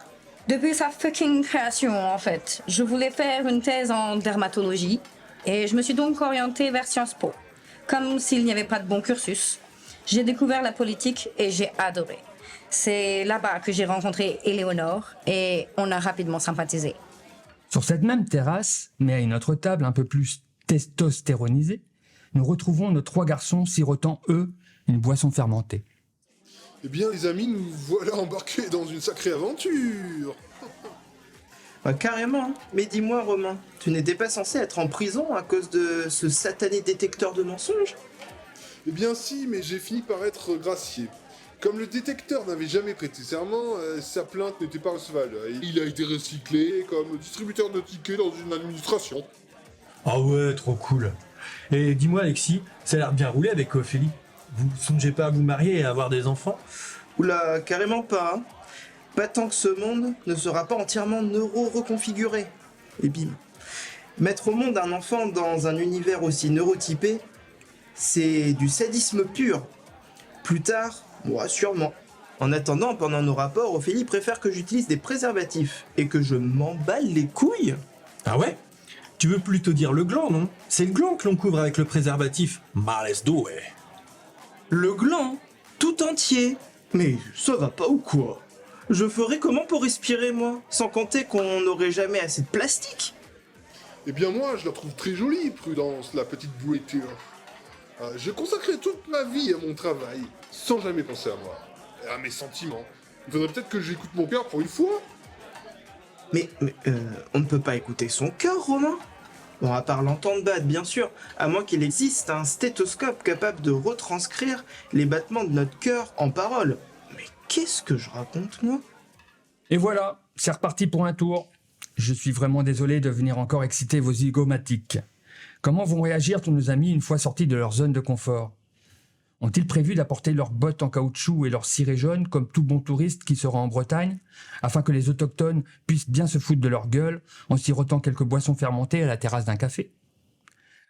Depuis sa fucking création, en fait. Je voulais faire une thèse en dermatologie et je me suis donc orientée vers Sciences Po. Comme s'il n'y avait pas de bon cursus. J'ai découvert la politique et j'ai adoré. C'est là-bas que j'ai rencontré Éléonore et on a rapidement sympathisé. Sur cette même terrasse, mais à une autre table un peu plus testostéronisée, nous retrouvons nos 3 garçons sirotant, eux, une boisson fermentée. Eh bien, les amis, nous voilà embarqués dans une sacrée aventure. Bah, carrément. Mais dis-moi, Romain, tu n'étais pas censé être en prison à cause de ce satané détecteur de mensonges? Eh bien si, mais j'ai fini par être gracié. Comme le détecteur n'avait jamais prêté serment, sa plainte n'était pas recevable. Il a été recyclé comme distributeur de tickets dans une administration. Ah ouais, trop cool. Et dis-moi, Alexis, ça a l'air bien roulé avec Ophélie. Vous songez pas à vous marier et à avoir des enfants? Oula, carrément pas. Hein. Pas tant que ce monde ne sera pas entièrement neuro-reconfiguré. Et bim. Mettre au monde un enfant dans un univers aussi neurotypé, c'est du sadisme pur. Plus tard, moi sûrement. En attendant, pendant nos rapports, Ophélie préfère que j'utilise des préservatifs et que je m'emballe les couilles. Ah ouais? Tu veux plutôt dire le gland, non? C'est le gland que l'on couvre avec le préservatif. Males doué. Le gland? Tout entier? Mais ça va pas ou quoi? Je ferais comment pour respirer, moi? Sans compter qu'on n'aurait jamais assez de plastique. Eh bien moi, je la trouve très jolie, Prudence, la petite bouetture. Je consacrerai toute ma vie à mon travail, sans jamais penser à moi, à mes sentiments. Il faudrait peut-être que j'écoute mon cœur pour une fois. Mais on ne peut pas écouter son cœur, Romain? Bon, à part l'entendre battre, bien sûr, à moins qu'il existe un stéthoscope capable de retranscrire les battements de notre cœur en paroles. Mais qu'est-ce que je raconte, moi? Et voilà, c'est reparti pour un tour. Je suis vraiment désolé de venir encore exciter vos zygomatiques. Comment vont réagir tous nos amis une fois sortis de leur zone de confort? Ont-ils prévu d'apporter leurs bottes en caoutchouc et leurs cirés jaunes comme tout bon touriste qui se rend en Bretagne, afin que les autochtones puissent bien se foutre de leur gueule en sirotant quelques boissons fermentées à la terrasse d'un café?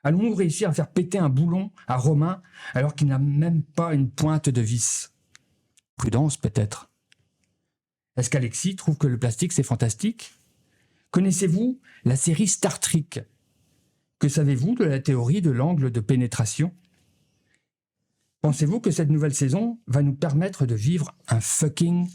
Allons-nous réussir à faire péter un boulon à Romain alors qu'il n'a même pas une pointe de vis? Prudence peut-être. Est-ce qu'Alexis trouve que le plastique c'est fantastique? Connaissez-vous la série Star Trek? Que savez-vous de la théorie de l'angle de pénétration? Pensez-vous que cette nouvelle saison va nous permettre de vivre un fucking...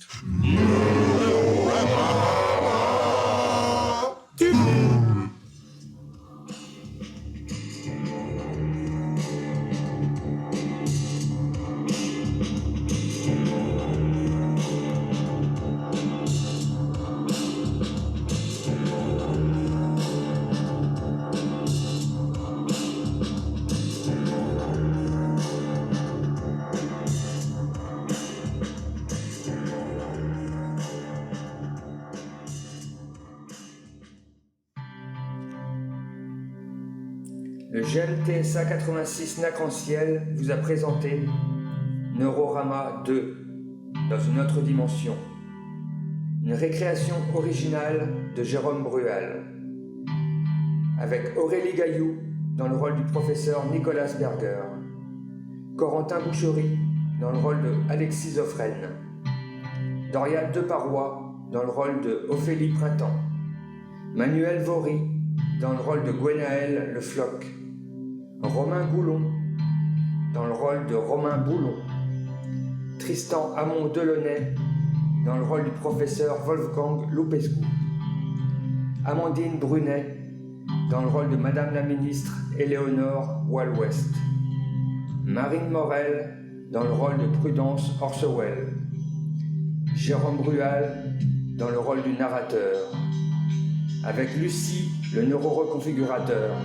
Le gel TSA 86 Nacranciel vous a présenté Neurorama 2 dans une autre dimension. Une récréation originale de Jérôme Brual. Avec Aurélie Gaillou dans le rôle du professeur Nicolas Berger. Corentin Boucherie dans le rôle de Alexis Zoffren. Doria Deparois dans le rôle de Ophélie Printemps. Manuel Vaury dans le rôle de Gwenaël Le Floch. Romain Goulon dans le rôle de Romain Boulon. Tristan Hamon-Delaunay dans le rôle du professeur Wolfgang Lupescu. Amandine Brunet dans le rôle de Madame la ministre Éléonore Wall-West. Marine Morel dans le rôle de Prudence Horsewell. Jérôme Brual dans le rôle du narrateur. Avec Lucie, le neuroreconfigurateur.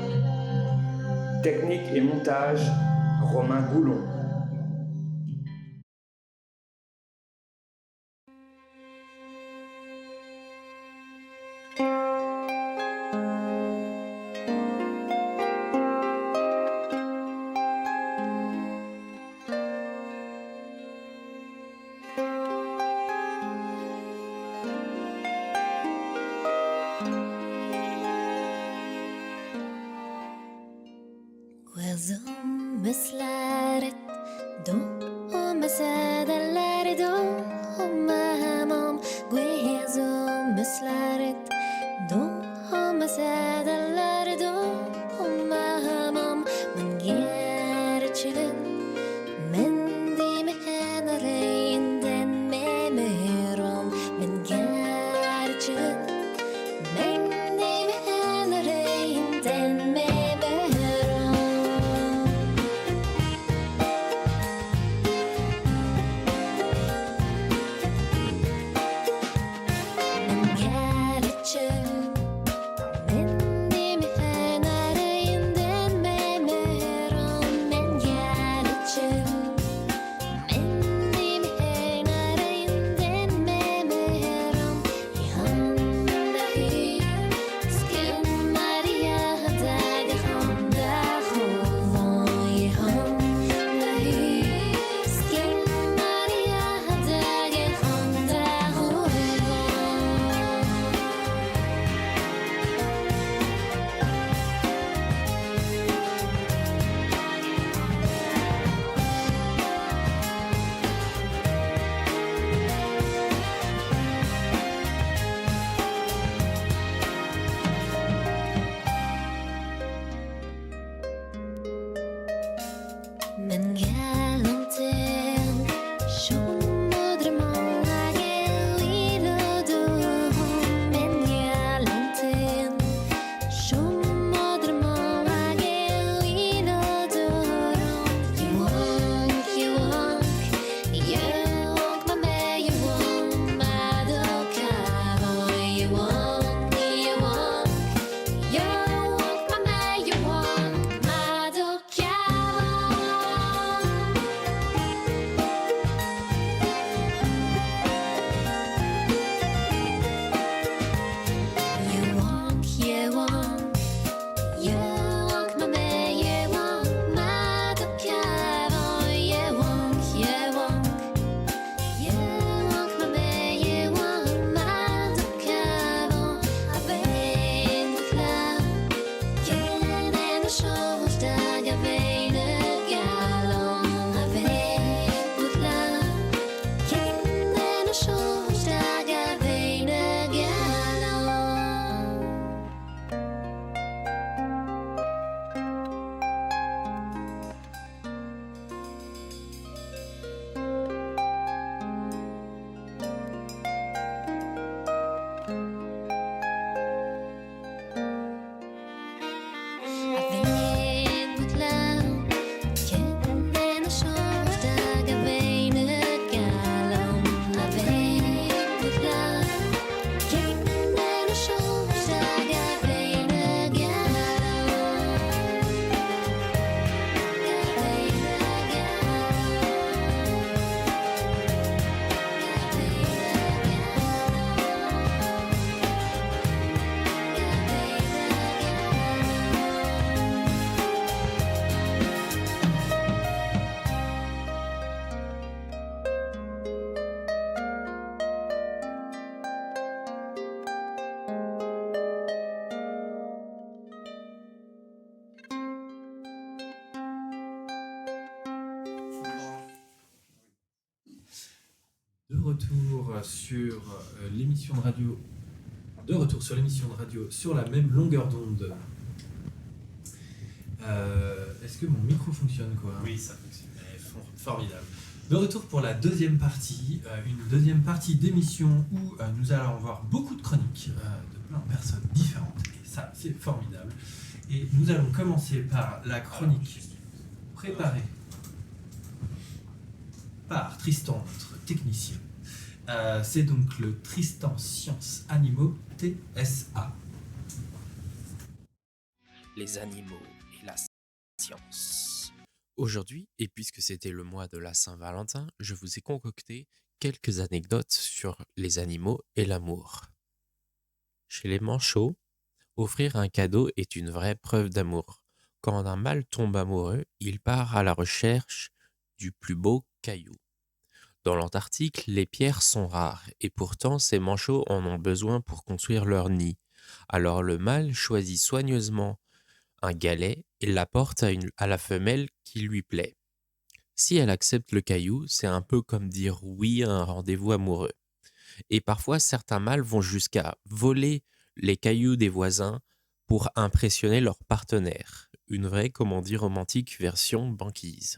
Technique et montage, Romain Goulon. De retour sur l'émission de radio. De retour sur l'émission de radio sur la même longueur d'onde. Est-ce que mon micro fonctionne quoi? Oui, ça fonctionne. Formidable. De retour pour la deuxième partie, une deuxième partie d'émission où nous allons voir beaucoup de chroniques de plein de personnes différentes. Et ça, c'est formidable. Et nous allons commencer par la chronique préparée par Tristan, notre technicien. C'est donc le Tristan Sciences Animaux TSA. Les animaux et la science. Aujourd'hui, et puisque c'était le mois de la Saint-Valentin, je vous ai concocté quelques anecdotes sur les animaux et l'amour. Chez les manchots, offrir un cadeau est une vraie preuve d'amour. Quand un mâle tombe amoureux, il part à la recherche du plus beau caillou. Dans l'Antarctique, les pierres sont rares et pourtant ces manchots en ont besoin pour construire leur nid. Alors le mâle choisit soigneusement un galet et l'apporte à la femelle qui lui plaît. Si elle accepte le caillou, c'est un peu comme dire oui à un rendez-vous amoureux. Et parfois, certains mâles vont jusqu'à voler les cailloux des voisins pour impressionner leur partenaire. Une vraie, romantique version banquise.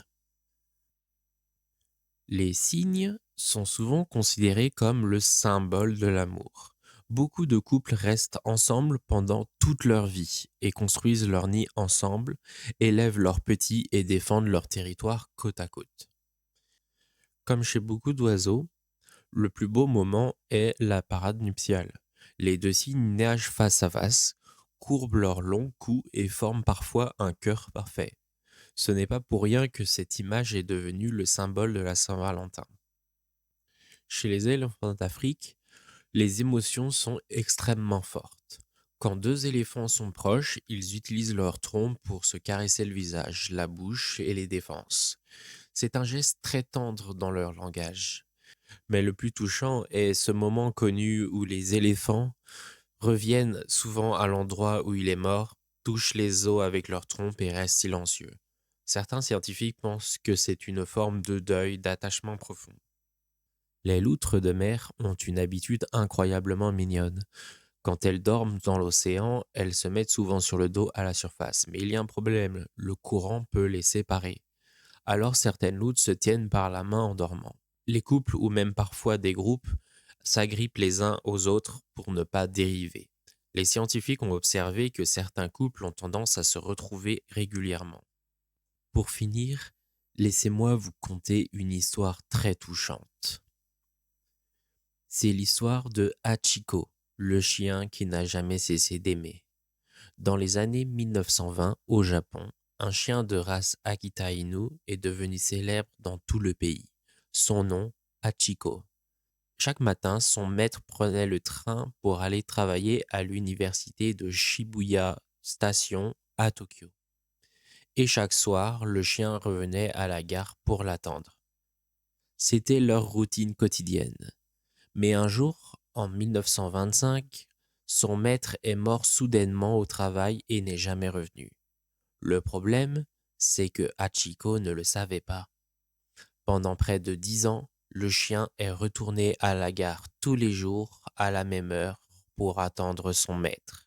Les cygnes sont souvent considérés comme le symbole de l'amour. Beaucoup de couples restent ensemble pendant toute leur vie et construisent leur nid ensemble, élèvent leurs petits et défendent leur territoire côte à côte. Comme chez beaucoup d'oiseaux, le plus beau moment est la parade nuptiale. Les deux cygnes nagent face à face, courbent leur long cou et forment parfois un cœur parfait. Ce n'est pas pour rien que cette image est devenue le symbole de la Saint-Valentin. Chez les éléphants d'Afrique, les émotions sont extrêmement fortes. Quand deux éléphants sont proches, ils utilisent leur trompe pour se caresser le visage, la bouche et les défenses. C'est un geste très tendre dans leur langage. Mais le plus touchant est ce moment connu où les éléphants reviennent souvent à l'endroit où il est mort, touchent les os avec leur trompe et restent silencieux. Certains scientifiques pensent que c'est une forme de deuil, d'attachement profond. Les loutres de mer ont une habitude incroyablement mignonne. Quand elles dorment dans l'océan, elles se mettent souvent sur le dos à la surface. Mais il y a un problème, le courant peut les séparer. Alors certaines loutres se tiennent par la main en dormant. Les couples ou même parfois des groupes s'agrippent les uns aux autres pour ne pas dériver. Les scientifiques ont observé que certains couples ont tendance à se retrouver régulièrement. Pour finir, laissez-moi vous conter une histoire très touchante. C'est l'histoire de Hachiko, le chien qui n'a jamais cessé d'aimer. Dans les années 1920, au Japon, un chien de race Akita Inu est devenu célèbre dans tout le pays. Son nom, Hachiko. Chaque matin, son maître prenait le train pour aller travailler à l'université de Shibuya Station à Tokyo. Et chaque soir, le chien revenait à la gare pour l'attendre. C'était leur routine quotidienne. Mais un jour, en 1925, son maître est mort soudainement au travail et n'est jamais revenu. Le problème, c'est que Hachiko ne le savait pas. Pendant près de 10 ans, le chien est retourné à la gare tous les jours à la même heure pour attendre son maître.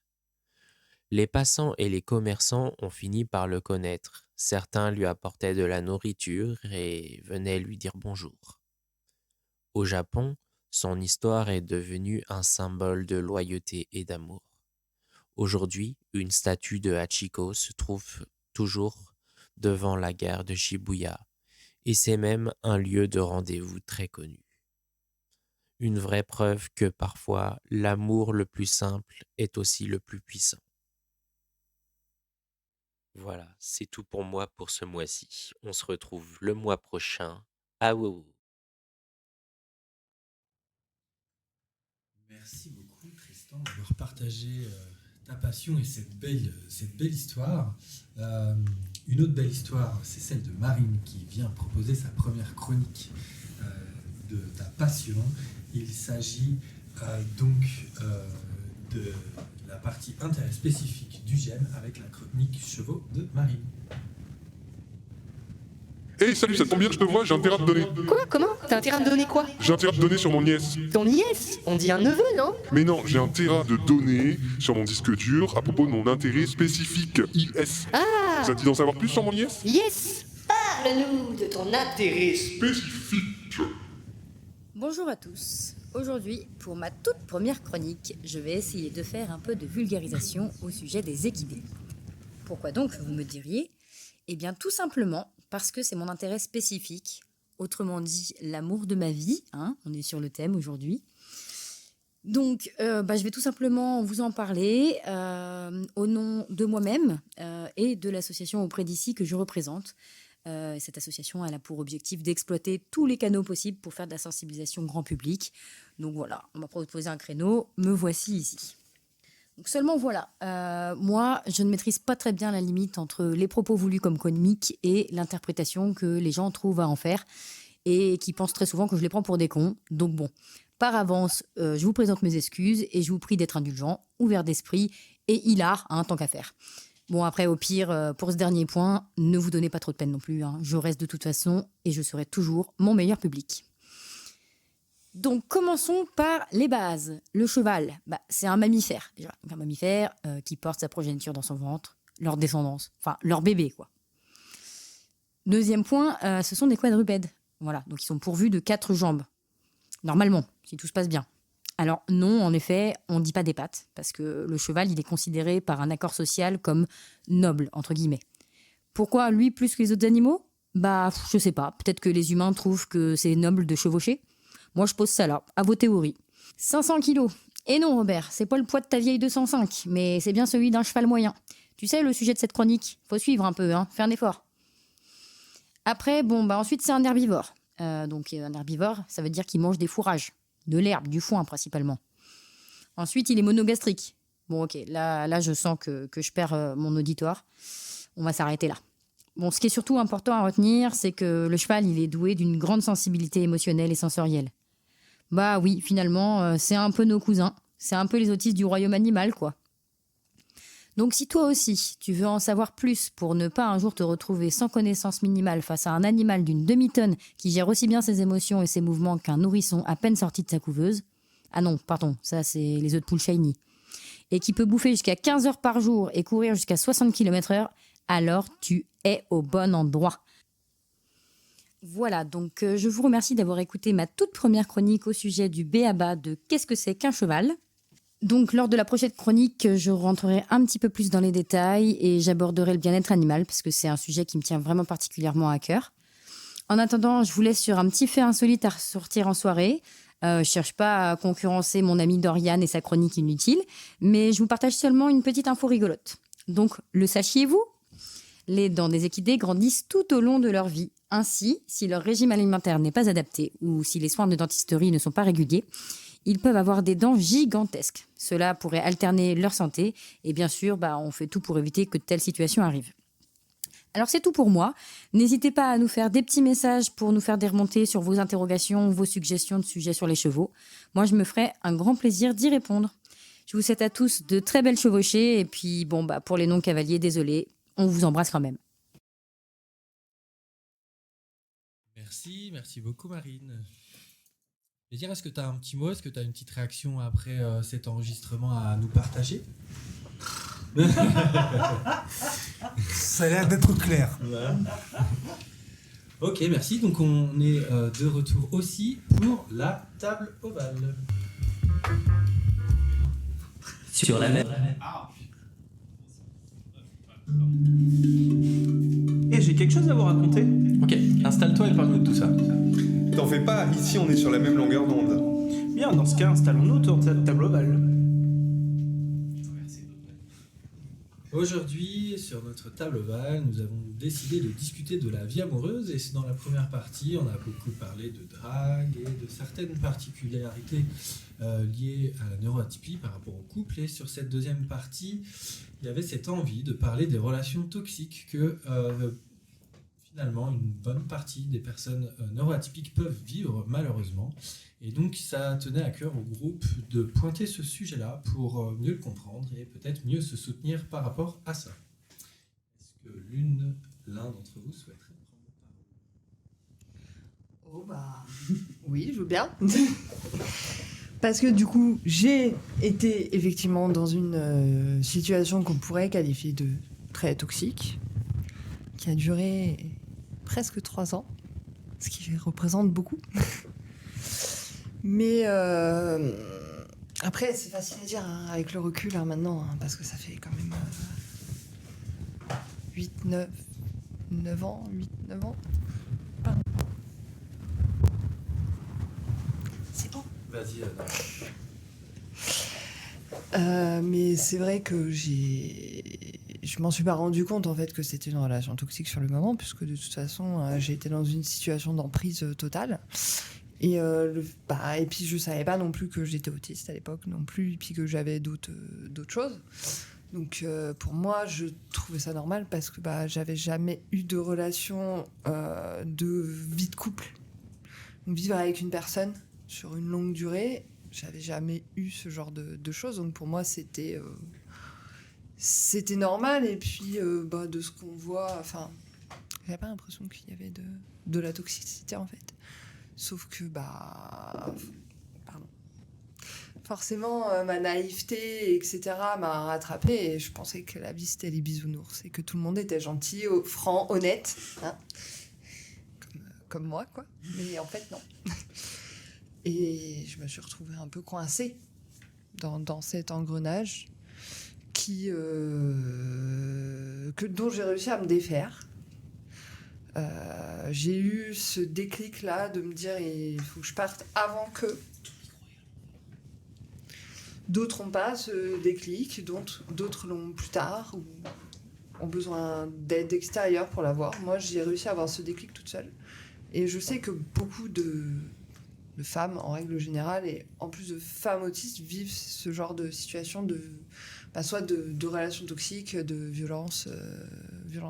Les passants et les commerçants ont fini par le connaître. Certains lui apportaient de la nourriture et venaient lui dire bonjour. Au Japon, son histoire est devenue un symbole de loyauté et d'amour. Aujourd'hui, une statue de Hachiko se trouve toujours devant la gare de Shibuya, et c'est même un lieu de rendez-vous très connu. Une vraie preuve que parfois l'amour le plus simple est aussi le plus puissant. Voilà, c'est tout pour moi pour ce mois-ci. On se retrouve le mois prochain. Ah ouais. Merci beaucoup Tristan d'avoir partagé ta passion et cette belle histoire. Une autre belle histoire, c'est celle de Marine qui vient proposer sa première chronique de ta passion. Il s'agit de la partie intérêt spécifique du GEM avec la chronique chevaux de Marine. Hey, salut, ça tombe bien, je te vois, j'ai intérêt à te donner. Quoi? Comment? T'as intérêt à me donner quoi? J'ai intérêt à te donner sur mon nièce. Ton nièce? On dit un neveu, non? Mais non, j'ai intérêt de donner sur mon disque dur à propos de mon intérêt spécifique, IS. Ah! Ça te dit d'en savoir plus sur mon nièce? Yes! Parle-nous de ton intérêt spécifique. Bonjour à tous. Aujourd'hui, pour ma toute première chronique, je vais essayer de faire un peu de vulgarisation au sujet des équidés. Pourquoi donc, vous me diriez? Eh bien, tout simplement parce que c'est mon intérêt spécifique autrement dit l'amour de ma vie, hein, on est sur le thème aujourd'hui. Donc, je vais tout simplement vous en parler au nom de moi-même et de l'association Auprès d'ici que je représente. Cette association, elle a pour objectif d'exploiter tous les canaux possibles pour faire de la sensibilisation grand public. Donc voilà, on m'a proposé un créneau, me voici ici. Donc seulement voilà, moi, je ne maîtrise pas très bien la limite entre les propos voulus comme comiques et l'interprétation que les gens trouvent à en faire et qui pensent très souvent que je les prends pour des cons. Donc bon, par avance, je vous présente mes excuses et je vous prie d'être indulgent, ouvert d'esprit et hilar, hein, tant qu'à faire. Bon, après, au pire, pour ce dernier point, ne vous donnez pas trop de peine non plus, hein. Je reste de toute façon et je serai toujours mon meilleur public. Donc, commençons par les bases. Le cheval, c'est un mammifère, déjà. Donc, un mammifère qui porte sa progéniture dans son ventre, leur descendance, enfin, leur bébé, quoi. Deuxième point, ce sont des quadrupèdes. Voilà, donc ils sont pourvus de 4 jambes. Normalement, si tout se passe bien. Alors non, en effet, on ne dit pas des pattes, parce que le cheval, il est considéré par un accord social comme noble, entre guillemets. Pourquoi lui plus que les autres animaux ? Je sais pas, peut-être que les humains trouvent que c'est noble de chevaucher. Moi, je pose ça là, à vos théories. 500 kilos. Et non, Robert, c'est pas le poids de ta vieille 205, mais c'est bien celui d'un cheval moyen. Tu sais, le sujet de cette chronique, faut suivre un peu, hein, fais un effort. Après, ensuite, c'est un herbivore. Donc, un herbivore, ça veut dire qu'il mange des fourrages. De l'herbe, du foin principalement. Ensuite, il est monogastrique. Bon, ok, là je sens que je perds mon auditoire. On va s'arrêter là. Bon, ce qui est surtout important à retenir, c'est que le cheval, il est doué d'une grande sensibilité émotionnelle et sensorielle. Oui, finalement, c'est un peu nos cousins. C'est un peu les autistes du royaume animal, quoi. Donc si toi aussi, tu veux en savoir plus pour ne pas un jour te retrouver sans connaissance minimale face à un animal d'une demi-tonne qui gère aussi bien ses émotions et ses mouvements qu'un nourrisson à peine sorti de sa couveuse, ah non, pardon, ça c'est les œufs de poule shiny, et qui peut bouffer jusqu'à 15 heures par jour et courir jusqu'à 60 km/h, alors tu es au bon endroit. Voilà, donc je vous remercie d'avoir écouté ma toute première chronique au sujet du b.a.-ba de qu'est-ce que c'est qu'un cheval. Donc, lors de la prochaine chronique, je rentrerai un petit peu plus dans les détails et j'aborderai le bien-être animal parce que c'est un sujet qui me tient vraiment particulièrement à cœur. En attendant, je vous laisse sur un petit fait insolite à ressortir en soirée. Je cherche pas à concurrencer mon ami Dorian et sa chronique inutile, mais je vous partage seulement une petite info rigolote. Donc, le sachiez-vous ? Les dents des équidés grandissent tout au long de leur vie. Ainsi, si leur régime alimentaire n'est pas adapté ou si les soins de dentisterie ne sont pas réguliers, ils peuvent avoir des dents gigantesques. Cela pourrait alterner leur santé et bien sûr, on fait tout pour éviter que de telles situations arrivent. Alors c'est tout pour moi. N'hésitez pas à nous faire des petits messages pour nous faire des remontées sur vos interrogations, vos suggestions de sujets sur les chevaux. Moi, je me ferai un grand plaisir d'y répondre. Je vous souhaite à tous de très belles chevauchées et puis pour les non-cavaliers, désolé, on vous embrasse quand même. Merci beaucoup Marine. Est-ce que tu as un petit mot, est-ce que tu as une petite réaction après cet enregistrement à nous partager ? Ça a l'air d'être clair. Ouais. Ok, merci. Donc on est de retour aussi pour la table ovale. Sur la même. Et j'ai quelque chose à vous raconter. Ok, installe-toi et parle-nous de tout ça. T'en fais pas, ici on est sur la même longueur d'onde. Bien, dans ce cas, installons-nous autour de cette table ovale. Aujourd'hui, sur notre table ovale, nous avons décidé de discuter de la vie amoureuse et dans la première partie, on a beaucoup parlé de drague et de certaines particularités liées à la neuroatypie par rapport au couple. Et sur cette deuxième partie, il y avait cette envie de parler des relations toxiques que finalement une bonne partie des personnes neuroatypiques peuvent vivre malheureusement. Et donc ça tenait à cœur au groupe de pointer ce sujet-là pour mieux le comprendre et peut-être mieux se soutenir par rapport à ça. Est-ce que l'un d'entre vous souhaiterait prendre la parole ? Oui, je veux bien. Parce que du coup, j'ai été effectivement dans une situation qu'on pourrait qualifier de très toxique, qui a duré presque 3 ans, ce qui représente beaucoup. Mais après, c'est facile à dire avec le recul maintenant, parce que ça fait quand même 9 ans. Pardon. c'est bon. Vas-y. Mais c'est vrai que je m'en suis pas rendu compte en fait que c'était une relation toxique sur le moment, puisque de toute façon j'ai été dans une situation d'emprise totale. Et puis je savais pas non plus que j'étais autiste à l'époque non plus, et puis que j'avais d'autres choses. Donc pour moi, je trouvais ça normal parce que j'avais jamais eu de relation de vie de couple. Donc vivre avec une personne sur une longue durée, j'avais jamais eu ce genre de choses. Donc pour moi, c'était normal. Et puis de ce qu'on voit, enfin, j'avais pas l'impression qu'il y avait de la toxicité en fait. Sauf que forcément, ma naïveté, etc., m'a rattrapée et je pensais que la vie, c'était les bisounours et que tout le monde était gentil, franc, honnête, hein, comme moi, quoi. Mais en fait, non. Et je me suis retrouvée un peu coincée dans cet engrenage dont j'ai réussi à me défaire. J'ai eu ce déclic-là de me dire il faut que je parte avant que... D'autres n'ont pas ce déclic, d'autres l'ont plus tard ou ont besoin d'aide extérieure pour l'avoir. Moi, j'ai réussi à avoir ce déclic toute seule. Et je sais que beaucoup de femmes, en règle générale, et en plus de femmes autistes, vivent ce genre de situation soit de relations toxiques, de violences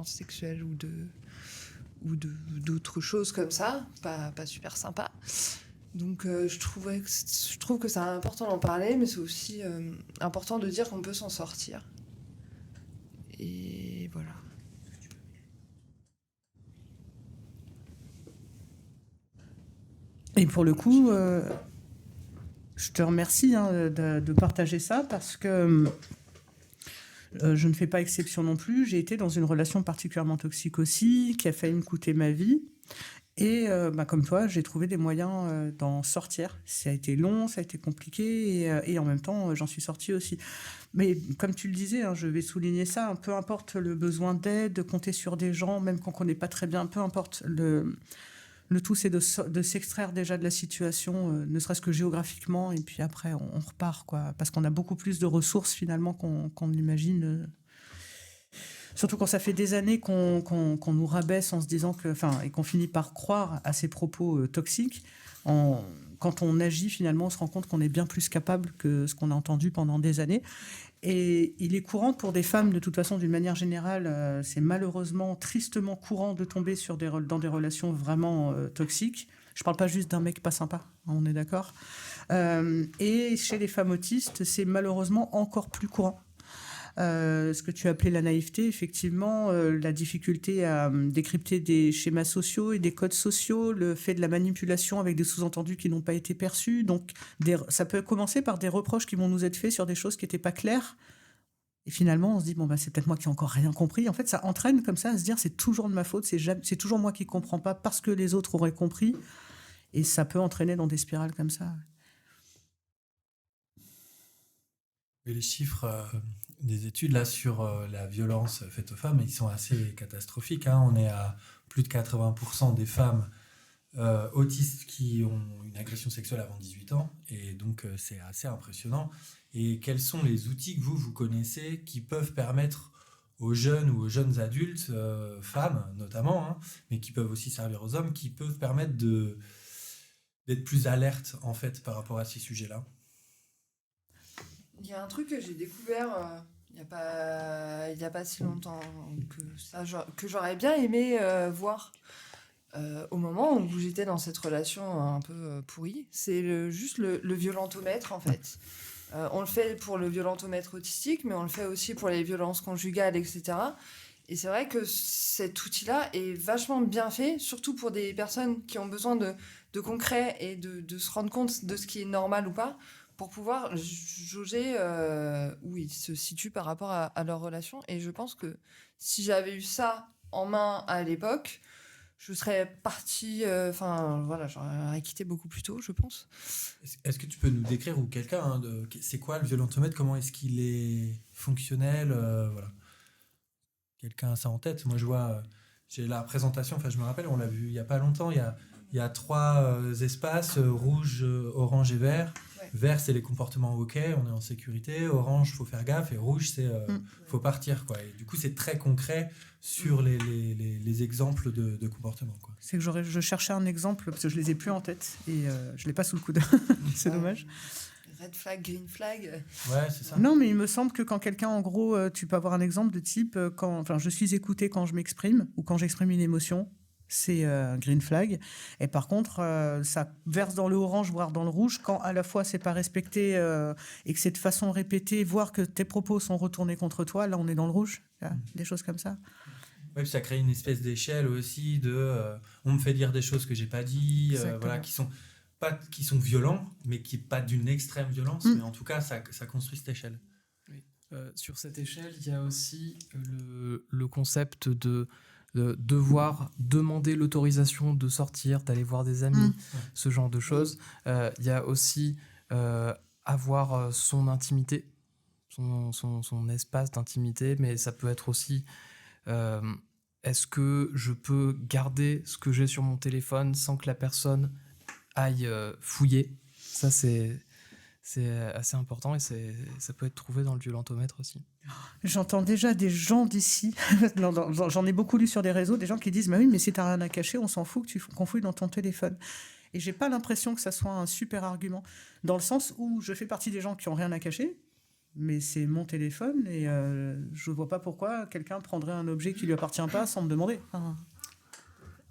sexuelles ou d'autres choses comme ça, pas super sympa. Donc je trouve que c'est important d'en parler, mais c'est aussi important de dire qu'on peut s'en sortir. Et voilà. Et pour le coup, je te remercie de partager ça parce que je ne fais pas exception non plus. J'ai été dans une relation particulièrement toxique aussi, qui a failli me coûter ma vie. Et comme toi, j'ai trouvé des moyens d'en sortir. Ça a été long, ça a été compliqué, et en même temps, j'en suis sortie aussi. Mais comme tu le disais, je vais souligner ça, peu importe le besoin d'aide, de compter sur des gens, même quand on ne connaît pas très bien, peu importe. Le tout, c'est de s'extraire déjà de la situation, ne serait-ce que géographiquement, et puis après, on repart, quoi. Parce qu'on a beaucoup plus de ressources, finalement, qu'on l'imagine. Surtout quand ça fait des années qu'on nous rabaisse en se disant et qu'on finit par croire à ces propos toxiques. Quand on agit, finalement, on se rend compte qu'on est bien plus capable que ce qu'on a entendu pendant des années. Et il est courant pour des femmes, de toute façon, d'une manière générale, c'est malheureusement tristement courant de tomber dans des relations vraiment toxiques. Je ne parle pas juste d'un mec pas sympa, on est d'accord. Et chez les femmes autistes, c'est malheureusement encore plus courant. Ce que tu appelais la naïveté, effectivement, la difficulté à décrypter des schémas sociaux et des codes sociaux, le fait de la manipulation avec des sous-entendus qui n'ont pas été perçus. Donc, ça peut commencer par des reproches qui vont nous être faits sur des choses qui n'étaient pas claires. Et finalement, on se dit, c'est peut-être moi qui n'ai encore rien compris. En fait, ça entraîne comme ça à se dire, c'est toujours de ma faute, c'est toujours moi qui ne comprends pas parce que les autres auraient compris. Et ça peut entraîner dans des spirales comme ça. Et les chiffres des études là sur la violence faite aux femmes, ils sont assez catastrophiques. On est à plus de 80% des femmes autistes qui ont une agression sexuelle avant 18 ans. Et donc, c'est assez impressionnant. Et quels sont les outils que vous connaissez qui peuvent permettre aux jeunes ou aux jeunes adultes, femmes notamment, mais qui peuvent aussi servir aux hommes, qui peuvent permettre d'être plus alertes en fait par rapport à ces sujets-là? Il y a un truc que j'ai découvert il y a pas si longtemps que j'aurais bien aimé voir au moment où j'étais dans cette relation un peu pourrie. C'est juste le violentomètre en fait. On le fait pour le violentomètre autistique, mais on le fait aussi pour les violences conjugales, etc. Et c'est vrai que cet outil-là est vachement bien fait, surtout pour des personnes qui ont besoin de concret et de se rendre compte de ce qui est normal ou pas, pour pouvoir jauger où ils se situent par rapport à leur relation. Et je pense que si j'avais eu ça en main à l'époque, je serais partie... j'aurais quitté beaucoup plus tôt, je pense. Est-ce que tu peux nous décrire, ou quelqu'un, c'est quoi le violentomètre? Comment est-ce qu'il est fonctionnel? Voilà. Quelqu'un a ça en tête? Moi, je vois... j'ai la présentation, je me rappelle, on l'a vu il n'y a pas longtemps, il y a Il y a 3 espaces, rouge, orange et vert. Ouais. Vert, c'est les comportements OK, on est en sécurité. Orange, faut faire gaffe. Et rouge, c'est faut partir, quoi. Et du coup, c'est très concret sur les exemples de comportements, quoi. C'est que je cherchais un exemple parce que je les ai plus en tête et je l'ai pas sous le coude. C'est dommage. Red flag, green flag. Ouais, c'est ça. Non, mais il me semble que quand quelqu'un, en gros, tu peux avoir un exemple de type je suis écouté quand je m'exprime ou quand j'exprime une émotion, c'est un green flag. Et par contre, ça verse dans le orange, voire dans le rouge, quand à la fois c'est pas respecté et que c'est de façon répétée, voire que tes propos sont retournés contre toi. Là, on est dans le rouge. Des choses comme ça. Ouais, ça crée une espèce d'échelle aussi de on me fait dire des choses que j'ai pas dit, voilà, qui sont violents, mais qui pas d'une extrême violence, mais en tout cas ça construit cette échelle. Oui. Sur cette échelle, il y a aussi le concept de devoir demander l'autorisation de sortir, d'aller voir des amis, ce genre de choses. Il y a aussi avoir son intimité, son espace d'intimité, mais ça peut être aussi est-ce que je peux garder ce que j'ai sur mon téléphone sans que la personne aille fouiller. Ça, c'est assez important et ça peut être trouvé dans le violentomètre aussi. J'entends déjà des gens d'ici, j'en ai beaucoup lu sur des réseaux, des gens qui disent bah oui, mais si t'as rien à cacher, on s'en fout qu'on fouille dans ton téléphone. Et j'ai pas l'impression que ça soit un super argument, dans le sens où je fais partie des gens qui ont rien à cacher, mais c'est mon téléphone et je vois pas pourquoi quelqu'un prendrait un objet qui lui appartient pas sans me demander.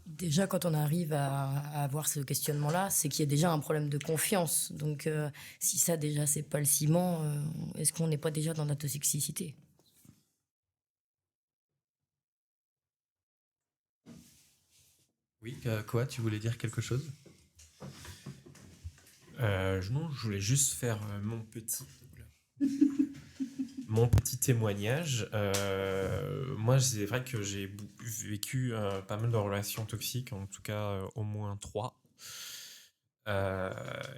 Déjà, quand on arrive à avoir ce questionnement-là, c'est qu'il y a déjà un problème de confiance. Donc, si ça, déjà, c'est pas le ciment, est-ce qu'on n'est pas déjà dans la toxicité ? Oui, quoi, tu voulais dire quelque chose ? Non, je voulais juste faire mon petit témoignage. Moi, c'est vrai que j'ai vécu pas mal de relations toxiques, en tout cas au moins 3.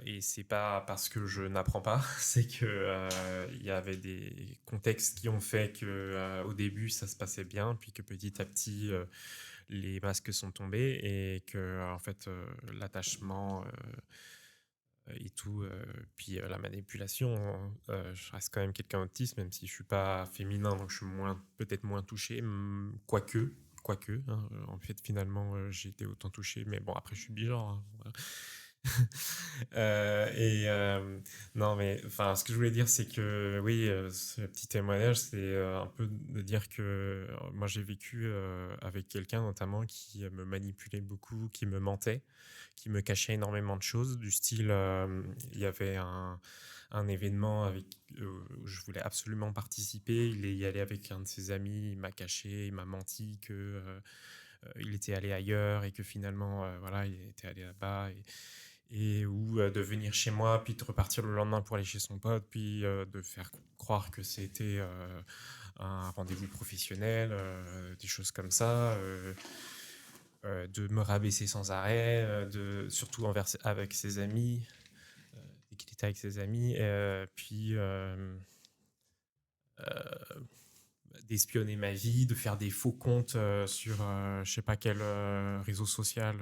Et c'est pas parce que je n'apprends pas, c'est que il y avait des contextes qui ont fait que au début ça se passait bien, puis que petit à petit les masques sont tombés et que en fait l'attachement et tout, puis la manipulation, je reste quand même quelqu'un d'autiste, même si je suis pas féminin, donc je suis peut-être moins touché, quoique, hein, en fait finalement j'ai été autant touché, mais bon après je suis bigenre, hein, voilà. Non mais enfin ce que je voulais dire c'est que oui, ce petit témoignage c'est un peu de dire que moi j'ai vécu avec quelqu'un notamment qui me manipulait beaucoup, qui me mentait, qui me cachait énormément de choses du style il y avait un événement où je voulais absolument participer, il est y allé avec un de ses amis, il m'a caché, il m'a menti que il était allé ailleurs et que finalement voilà il était allé là-bas ou de venir chez moi puis de repartir le lendemain pour aller chez son pote puis de faire croire que c'était un rendez-vous professionnel, des choses comme ça, de me rabaisser sans arrêt, surtout avec ses amis, et qu'il était avec ses amis, puis d'espionner ma vie, de faire des faux comptes sur je sais pas quel réseau social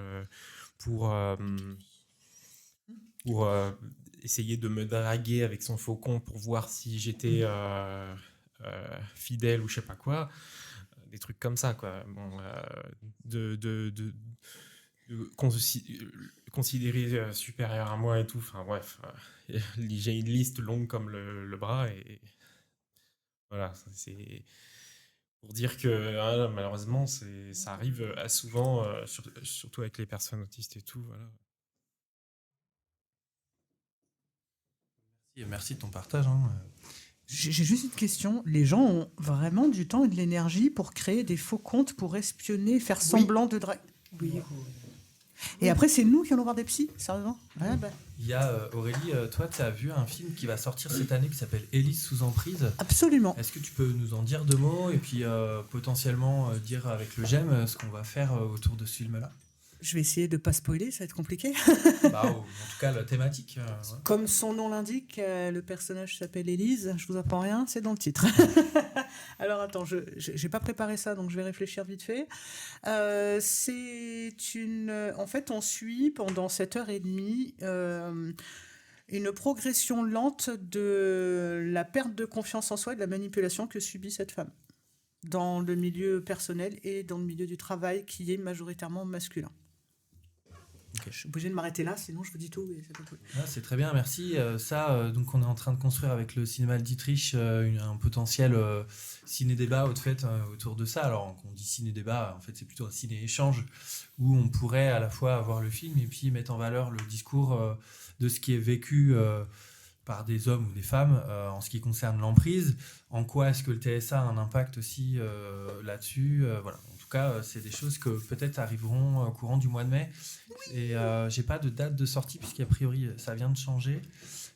pour essayer de me draguer avec son faux compte pour voir si j'étais fidèle ou je sais pas quoi, des trucs comme ça quoi. Bon, de considérer supérieur à moi et tout, enfin bref, j'ai une liste longue comme le bras et voilà, c'est pour dire que malheureusement ça arrive souvent, surtout avec les personnes autistes et tout, voilà. Merci de ton partage. Hein. J'ai juste une question. Les gens ont vraiment du temps et de l'énergie pour créer des faux comptes, pour espionner, faire semblant de drague. Oui. Et après, c'est nous qui allons voir des psys, sérieusement. Ouais, bah. Il y a Aurélie, toi, tu as vu un film qui va sortir cette année qui s'appelle Élise sous emprise. Absolument. Est-ce que tu peux nous en dire 2 mots et puis potentiellement dire avec le GEM ce qu'on va faire autour de ce film-là ? Je vais essayer de pas spoiler, ça va être compliqué. Bah, en tout cas, la thématique. Ouais. Comme son nom l'indique, le personnage s'appelle Élise. Je vous apprends rien, c'est dans le titre. Alors attends, je n'ai pas préparé ça, donc je vais réfléchir vite fait. En fait, on suit pendant 7h30 une progression lente de la perte de confiance en soi et de la manipulation que subit cette femme dans le milieu personnel et dans le milieu du travail qui est majoritairement masculin. Okay. Je suis obligé de m'arrêter là, sinon je vous dis tout. Et c'est pas tout. Ah, c'est très bien, merci. Donc on est en train de construire avec le cinéma Le Dietrich un potentiel ciné-débat autour de ça. Alors quand on dit ciné-débat, en fait c'est plutôt un ciné-échange où on pourrait à la fois avoir le film et puis mettre en valeur le discours de ce qui est vécu par des hommes ou des femmes en ce qui concerne l'emprise. En quoi est-ce que le TSA a un impact aussi là-dessus voilà. En tout cas, c'est des choses que peut-être arriveront au courant du mois de mai. Et j'ai pas de date de sortie puisqu'a priori ça vient de changer.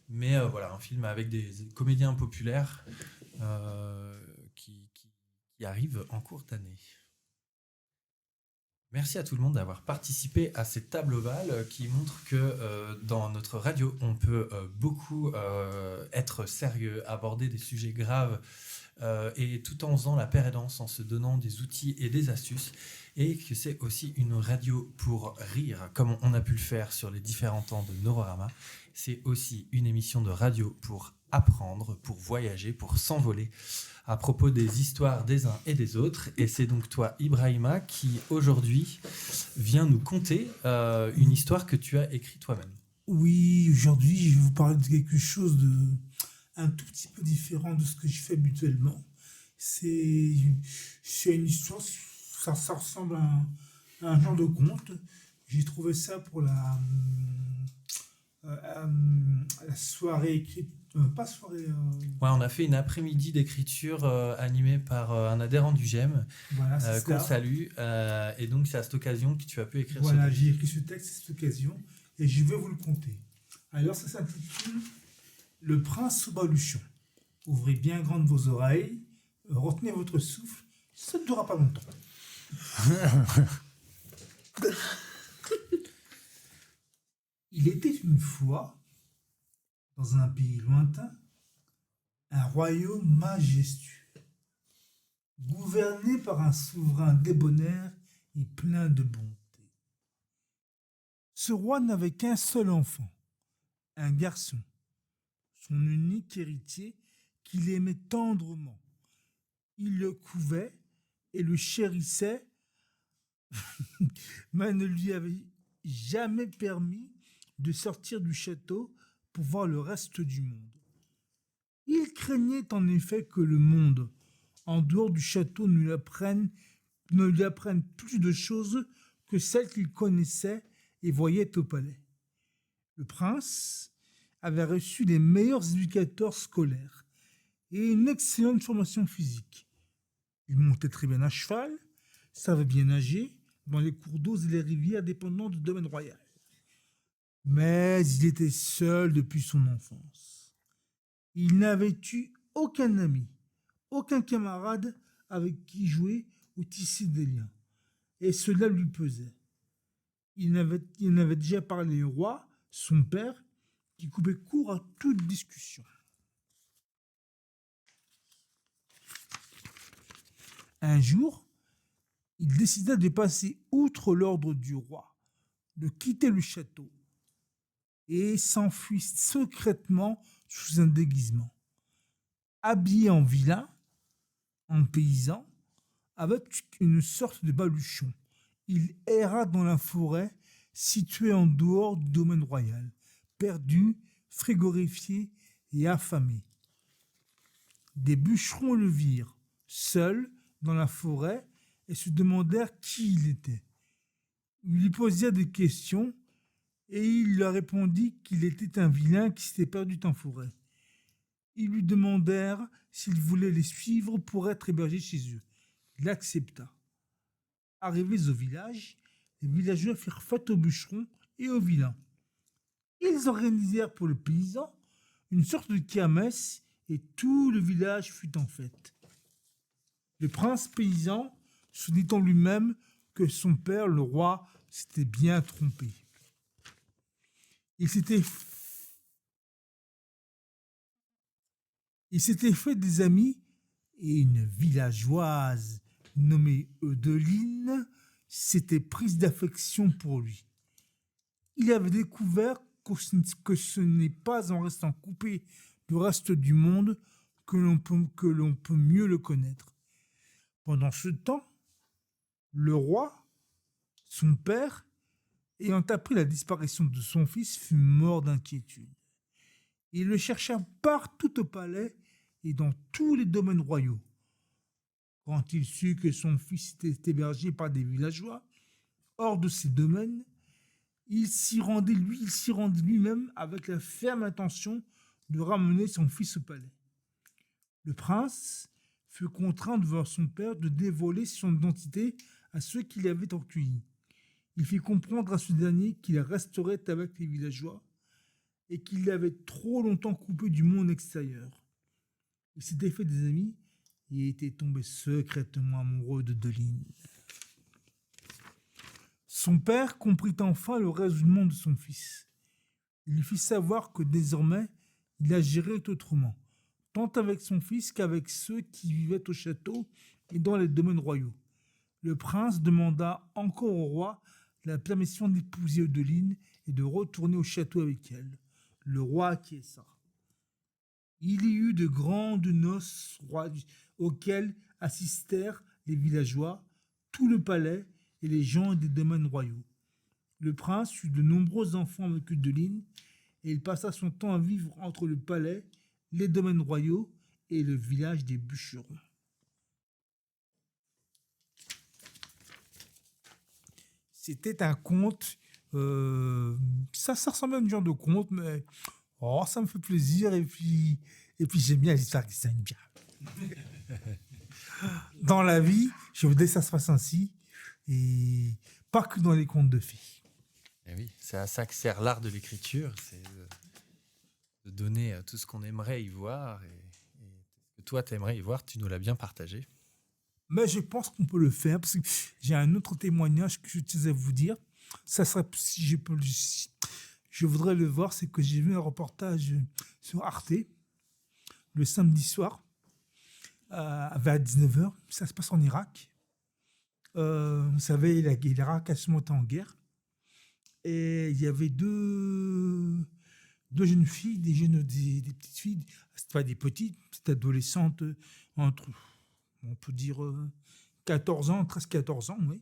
Mais voilà, un film avec des comédiens populaires qui arrive en cours d'année. Merci à tout le monde d'avoir participé à cette table ovale qui montre que dans notre radio, on peut beaucoup être sérieux, aborder des sujets graves et tout en faisant la paire et danse, en se donnant des outils et des astuces, et que c'est aussi une radio pour rire, comme on a pu le faire sur les différents temps de Neurorama. C'est aussi une émission de radio pour apprendre, pour voyager, pour s'envoler à propos des histoires des uns et des autres. Et c'est donc toi, Ibrahima, qui aujourd'hui vient nous conter une histoire que tu as écrite toi-même. Oui, aujourd'hui, je vais vous parler de quelque chose de un tout petit peu différent de ce que je fais habituellement. C'est une histoire, ça ressemble à un genre de conte. J'ai trouvé ça pour la soirée écrite. Pas soirée. Ouais, on a fait une après-midi d'écriture animée par un adhérent du GEM, voilà, qu'on salue. Et donc, c'est à cette occasion que tu as pu écrire ce texte. Voilà, j'ai écrit ce texte à cette occasion et je vais vous le conter. Alors, ça s'intitule Le Prince au baluchon. Ouvrez bien grandes vos oreilles, retenez votre souffle, ça ne durera pas longtemps. Il était une fois, dans un pays lointain, un royaume majestueux, gouverné par un souverain débonnaire et plein de bonté. Ce roi n'avait qu'un seul enfant, un garçon, son unique héritier qu'il aimait tendrement. Il le couvait et le chérissait, mais ne lui avait jamais permis de sortir du château pour voir le reste du monde. Il craignait en effet que le monde, en dehors du château, ne lui apprenne plus de choses que celles qu'il connaissait et voyait au palais. Le prince avait reçu les meilleurs éducateurs scolaires et une excellente formation physique. Il montait très bien à cheval, savait bien nager dans les cours d'eau et les rivières dépendant du domaine royal. Mais il était seul depuis son enfance. Il n'avait eu aucun ami, aucun camarade avec qui jouer ou tisser des liens. Et cela lui pesait. Il avait déjà parlé au roi, son père, qui coupait court à toute discussion. Un jour, il décida de passer outre l'ordre du roi, de quitter le château, et s'enfuit secrètement sous un déguisement. Habillé en vilain, en paysan, avec une sorte de baluchon, il erra dans la forêt située en dehors du domaine royal, perdu, frigorifié et affamé. Des bûcherons le virent, seul dans la forêt, et se demandèrent qui il était. Ils lui posèrent des questions, et il leur répondit qu'il était un vilain qui s'était perdu en forêt. Ils lui demandèrent s'il voulait les suivre pour être hébergé chez eux. Il accepta. Arrivés au village, les villageois firent fête aux bûcherons et aux vilains. Ils organisèrent pour le paysan une sorte de kermesse et tout le village fut en fête. Le prince paysan se dit en lui-même que son père, le roi, s'était bien trompé. Il s'était fait des amis et une villageoise nommée Eudeline s'était prise d'affection pour lui. Il avait découvert que ce n'est pas en restant coupé du reste du monde que l'on peut mieux le connaître. Pendant ce temps, le roi, son père, ayant appris la disparition de son fils, fut mort d'inquiétude. Il le chercha partout au palais et dans tous les domaines royaux. Quand il sut que son fils était hébergé par des villageois hors de ces domaines, il s'y rendit lui-même avec la ferme intention de ramener son fils au palais. Le prince fut contraint devant son père de dévoiler son identité à ceux qui l'avaient accueilli. Il fit comprendre à ce dernier qu'il resterait avec les villageois et qu'il l'avait trop longtemps coupé du monde extérieur. Il s'était fait des amis et était tombé secrètement amoureux de Deline. Son père comprit enfin le raisonnement de son fils. Il lui fit savoir que désormais, il agirait autrement, tant avec son fils qu'avec ceux qui vivaient au château et dans les domaines royaux. Le prince demanda encore au roi la permission d'épouser Eudeline et de retourner au château avec elle. Le roi acquiesça. Il y eut de grandes noces auxquelles assistèrent les villageois, tout le palais et les gens des domaines royaux. Le prince eut de nombreux enfants avec Eudeline et il passa son temps à vivre entre le palais, les domaines royaux et le village des bûcherons. C'était un conte, ça ressemble à un genre de conte, mais ça me fait plaisir et puis j'aime bien les histoires qui s'aiment bien. Dans la vie, je voudrais que ça se passe ainsi et pas que dans les contes de fées. Et oui, c'est à ça que sert l'art de l'écriture, c'est de donner tout ce qu'on aimerait y voir et ce que toi t'aimerais y voir, tu nous l'as bien partagé. Mais je pense qu'on peut le faire parce que j'ai un autre témoignage que je tiens à vous dire. Ça serait, si je voudrais le voir, c'est que j'ai vu un reportage sur Arte le samedi soir vers 19h. Ça se passe en Irak. Vous savez, l'Irak a se monté en guerre. Et il y avait deux jeunes filles, des petites filles, c'était pas des petites, c'était adolescentes entre, on peut dire 14 ans, 13-14 ans, oui.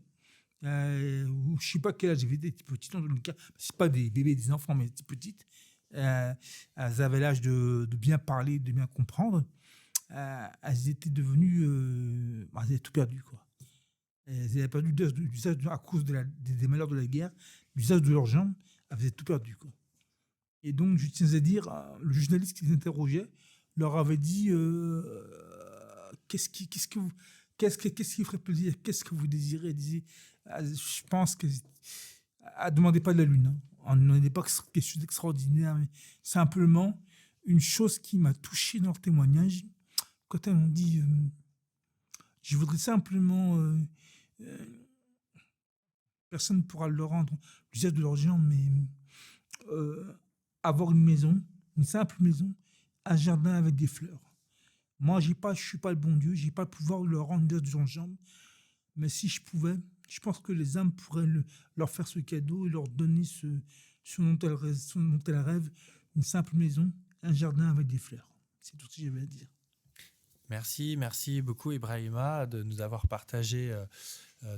Ou je sais pas quel âge, j'avais des petites, en tout cas, c'est pas des bébés, des enfants, mais des petites. Elles avaient l'âge de bien parler, de bien comprendre. Elles étaient devenues, elles avaient tout perdu, quoi. Elles avaient perdu l'usage à cause des malheurs de la guerre, l'usage de leurs jambes, elles avaient tout perdu, quoi. Et donc, je tiens à dire, le journaliste qui les interrogeait leur avait dit qu'est-ce qui ferait plaisir, qu'est-ce que vous désirez. Elle disait, je pense que ne demandez pas de la lune, on ne demandait pas quelque chose d'extraordinaire, mais simplement une chose qui m'a touché dans leur témoignage quand elles m'ont dit je voudrais simplement personne ne pourra leur rendre l'usage de leur jambes, mais avoir une maison, une simple maison, un jardin avec des fleurs. Moi, je suis pas le bon Dieu, j'ai pas le pouvoir de leur rendre l'usage de leurs jambes, mais si je pouvais, je pense que les âmes pourraient leur faire ce cadeau et leur donner ce dont elles rêvent, une simple maison, un jardin avec des fleurs. C'est tout ce que j'avais à dire. Merci beaucoup Ibrahima de nous avoir partagé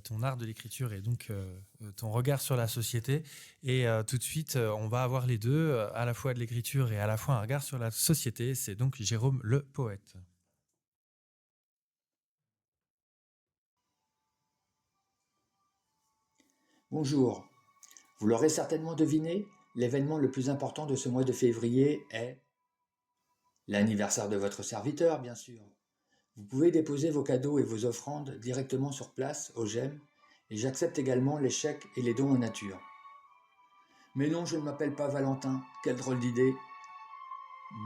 ton art de l'écriture et donc ton regard sur la société. Et tout de suite, on va avoir les deux, à la fois de l'écriture et à la fois un regard sur la société. C'est donc Jérôme le poète. Bonjour. Vous l'aurez certainement deviné, l'événement le plus important de ce mois de février est l'anniversaire de votre serviteur, bien sûr. Vous pouvez déposer vos cadeaux et vos offrandes directement sur place, au GEM, et j'accepte également les chèques et les dons en nature. Mais non, je ne m'appelle pas Valentin, quelle drôle d'idée.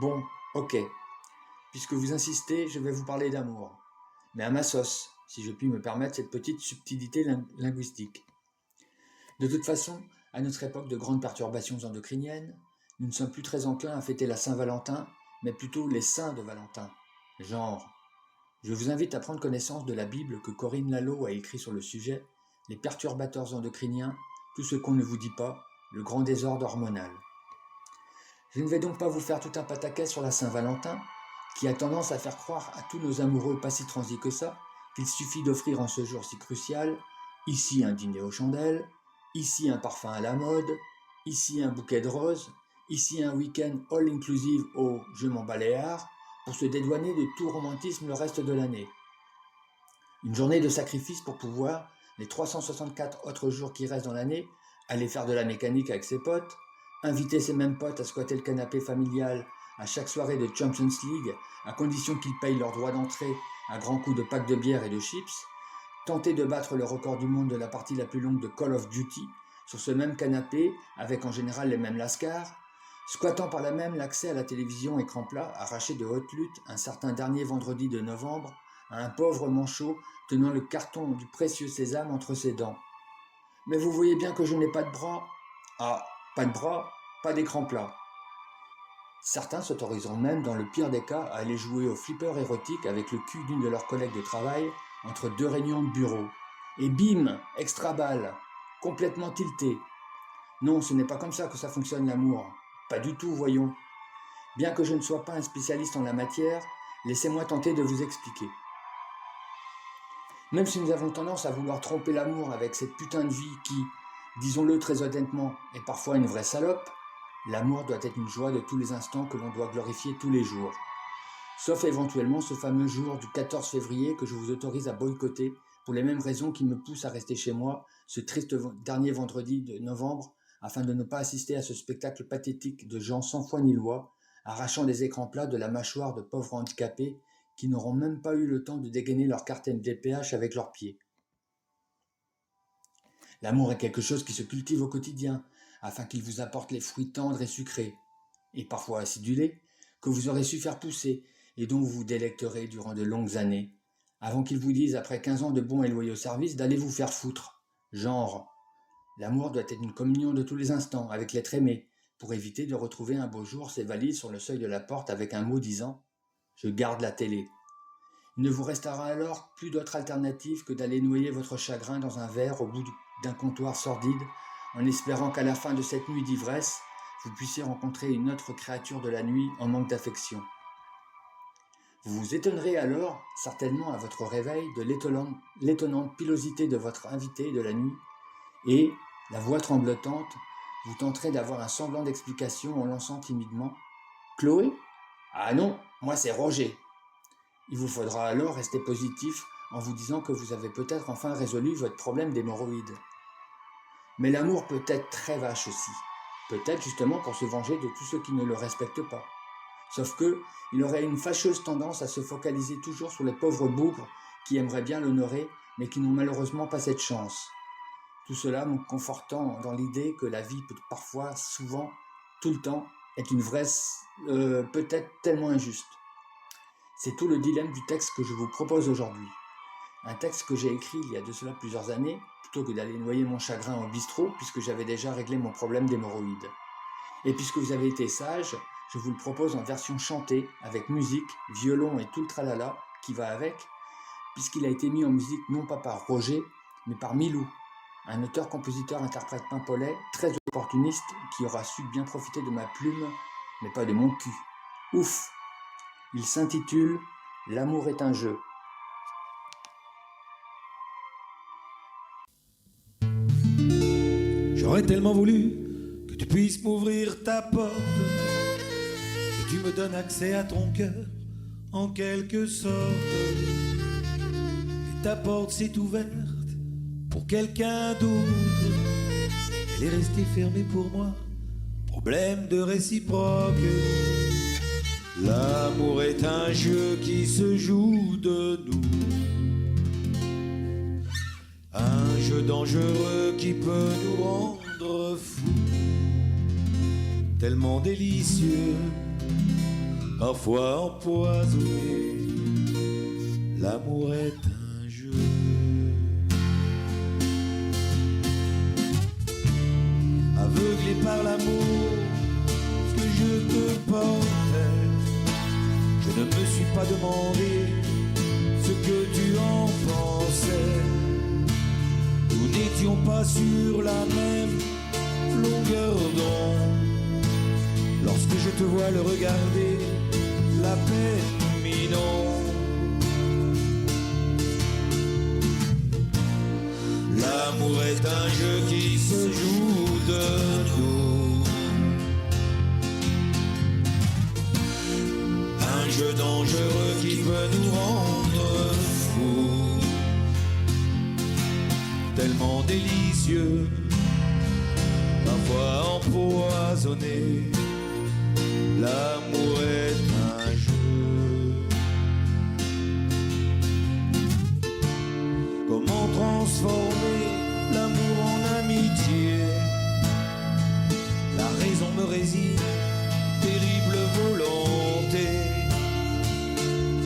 Bon, ok. Puisque vous insistez, je vais vous parler d'amour. Mais à ma sauce, si je puis me permettre cette petite subtilité linguistique. De toute façon, à notre époque de grandes perturbations endocriniennes, nous ne sommes plus très enclins à fêter la Saint-Valentin, mais plutôt les saints de Valentin. Genre, je vous invite à prendre connaissance de la Bible que Corinne Lalo a écrit sur le sujet, les perturbateurs endocriniens, tout ce qu'on ne vous dit pas, le grand désordre hormonal. Je ne vais donc pas vous faire tout un pataquès sur la Saint-Valentin, qui a tendance à faire croire à tous nos amoureux pas si transis que ça, qu'il suffit d'offrir en ce jour si crucial, ici un dîner aux chandelles, ici un parfum à la mode, ici un bouquet de roses, ici un week-end all-inclusive au « je m'en baléare » pour se dédouaner de tout romantisme le reste de l'année. Une journée de sacrifice pour pouvoir, les 364 autres jours qui restent dans l'année, aller faire de la mécanique avec ses potes, inviter ses mêmes potes à squatter le canapé familial à chaque soirée de Champions League, à condition qu'ils payent leur droit d'entrée à grands coups de packs de bière et de chips, tenter de battre le record du monde de la partie la plus longue de Call of Duty, sur ce même canapé, avec en général les mêmes lascars, squattant par là même l'accès à la télévision écran plat arraché de haute lutte un certain dernier vendredi de novembre à un pauvre manchot tenant le carton du précieux sésame entre ses dents. Mais vous voyez bien que je n'ai pas de bras. Ah, pas de bras, pas d'écran plat. Certains s'autoriseront même, dans le pire des cas, à aller jouer au flipper érotique avec le cul d'une de leurs collègues de travail entre deux réunions de bureau. Et bim, extra balle, complètement tilté. Non, ce n'est pas comme ça que ça fonctionne l'amour. Pas du tout, voyons. Bien que je ne sois pas un spécialiste en la matière, laissez-moi tenter de vous expliquer. Même si nous avons tendance à vouloir tromper l'amour avec cette putain de vie qui, disons-le très honnêtement, est parfois une vraie salope, l'amour doit être une joie de tous les instants que l'on doit glorifier tous les jours. Sauf éventuellement ce fameux jour du 14 février que je vous autorise à boycotter pour les mêmes raisons qui me poussent à rester chez moi ce triste dernier vendredi de novembre afin de ne pas assister à ce spectacle pathétique de gens sans foi ni loi, arrachant des écrans plats de la mâchoire de pauvres handicapés qui n'auront même pas eu le temps de dégainer leur carte MDPH avec leurs pieds. L'amour est quelque chose qui se cultive au quotidien, afin qu'il vous apporte les fruits tendres et sucrés, et parfois acidulés, que vous aurez su faire pousser et dont vous vous délecterez durant de longues années, avant qu'ils vous disent, après 15 ans de bons et loyaux services, d'aller vous faire foutre. Genre, l'amour doit être une communion de tous les instants avec l'être aimé, pour éviter de retrouver un beau jour ses valises sur le seuil de la porte avec un mot disant « Je garde la télé ». Il ne vous restera alors plus d'autre alternative que d'aller noyer votre chagrin dans un verre au bout d'un comptoir sordide, en espérant qu'à la fin de cette nuit d'ivresse, vous puissiez rencontrer une autre créature de la nuit en manque d'affection. Vous vous étonnerez alors, certainement à votre réveil, de l'étonnante pilosité de votre invité de la nuit, et, la voix tremblotante, vous tenterez d'avoir un semblant d'explication en lançant timidement « Chloé ? Ah non, moi c'est Roger !» Il vous faudra alors rester positif en vous disant que vous avez peut-être enfin résolu votre problème d'hémorroïdes. Mais l'amour peut être très vache aussi, peut-être justement pour se venger de tous ceux qui ne le respectent pas. Sauf que, il aurait une fâcheuse tendance à se focaliser toujours sur les pauvres bougres qui aimeraient bien l'honorer, mais qui n'ont malheureusement pas cette chance. Tout cela me confortant dans l'idée que la vie peut parfois, souvent, tout le temps, est une vraie, peut-être tellement injuste. C'est tout le dilemme du texte que je vous propose aujourd'hui. Un texte que j'ai écrit il y a de cela plusieurs années, plutôt que d'aller noyer mon chagrin au bistrot, puisque j'avais déjà réglé mon problème d'hémorroïdes. Et puisque vous avez été sage, je vous le propose en version chantée, avec musique, violon et tout le tralala qui va avec, puisqu'il a été mis en musique non pas par Roger, mais par Milou, un auteur-compositeur-interprète pimpolais très opportuniste qui aura su bien profiter de ma plume, mais pas de mon cul. Ouf! Il s'intitule « L'amour est un jeu ». J'aurais tellement voulu que tu puisses m'ouvrir ta porte, que tu me donnes accès à ton cœur en quelque sorte. Et ta porte s'est ouverte pour quelqu'un d'autre, elle est restée fermée pour moi, problème de réciproque. L'amour est un jeu qui se joue de nous, un jeu dangereux qui peut nous rendre fous, tellement délicieux, parfois empoisonné. L'amour est un jeu. aveuglé par l'amour que je te portais. Je ne me suis pas demandé ce que tu en pensais. Nous n'étions pas sur la même longueur d'onde. Lorsque je te vois le regarder, la peine m'inonde. L'amour est un jeu qui se joue de nous. Un jeu dangereux qui peut nous rendre fous. Tellement délicieux, parfois empoisonné. L'amour est un jeu. Comment transformer l'amour en amitié? La raison me résine, terrible volonté.